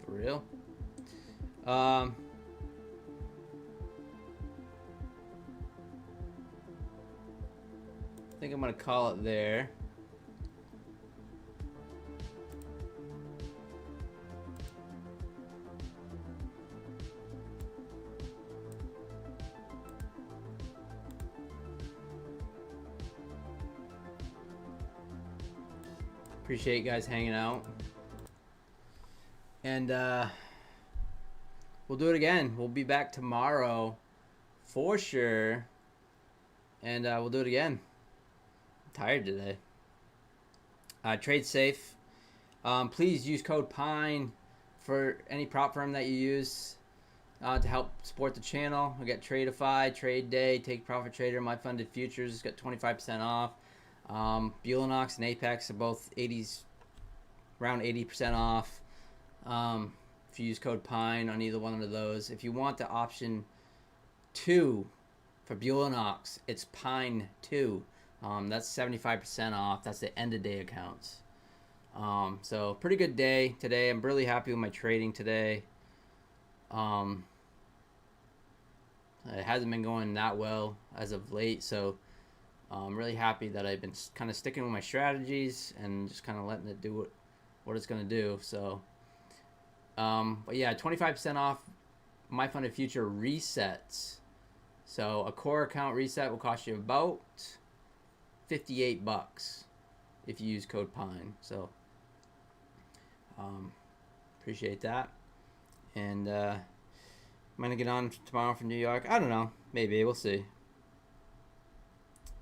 For real. I think I'm gonna call it there. Appreciate you guys hanging out. And we'll do it again. We'll be back tomorrow for sure. And we'll do it again. I'm tired today. Trade safe. Please use code PINE for any prop firm that you use to help support the channel. We got Tradeify, Trade Day, Take Profit Trader, My Funded Futures. It's got 25% off. Bulanox and Apex are both around 80% off. If you use code PINE on either one of those. If you want the option 2 for Bulanox, it's PINE 2. That's 75% off. That's the end of day accounts. So pretty good day today. I'm really happy with my trading today. It hasn't been going that well as of late, so I'm really happy that I've been kind of sticking with my strategies and just kind of letting it do what it's going to do. So, but yeah, 25% off My Funded Future resets. So a core account reset will cost you about $58 if you use code PINE. So, appreciate that. And I'm going to get on tomorrow from New York. I don't know. Maybe. We'll see.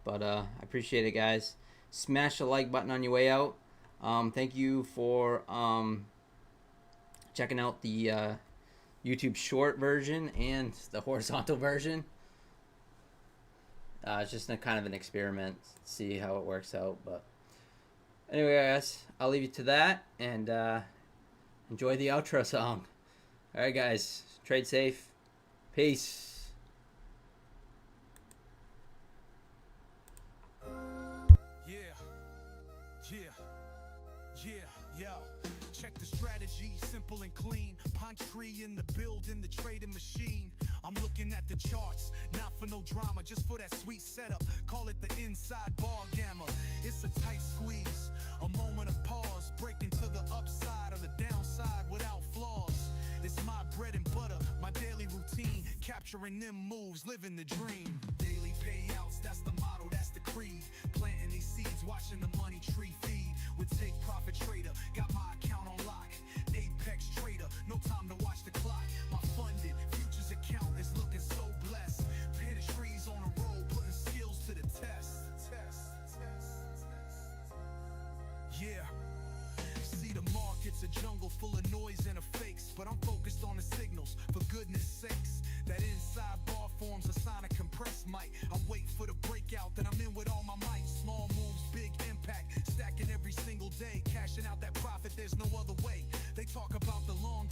But I appreciate it, guys. Smash the like button on your way out. Thank you for checking out the YouTube short version and the horizontal version. It's just kind of an experiment. See how it works out. But anyway, guys, I'll leave you to that. And enjoy the outro song. All right, guys. Trade safe. Peace. Check the strategy, simple and clean. Pine tree in the building, the trading machine. I'm looking at the charts, not for no drama, just for that sweet setup. Call it the inside bar gamma. It's a tight squeeze, a moment of pause, breaking to the upside or the downside without flaws. It's my bread and butter, my daily routine, capturing them moves, living the dream. Daily payouts, that's the motto, that's the creed. Planting these seeds, watching the money tree feed. With Take Profit Trader, got my account on lock. Apex Trader, no time to watch the clock. My funded futures account is looking so blessed. Pinch trees on a roll, putting skills to the test. Yeah. See, the market's a jungle full of noise and of fakes, but I'm focused on the signals, for goodness sakes. That inside bar forms a sign of compressed mic. I wait for the breakout, then I'm in with all my might. Small moves, big impact. there's no other way. They talk about the long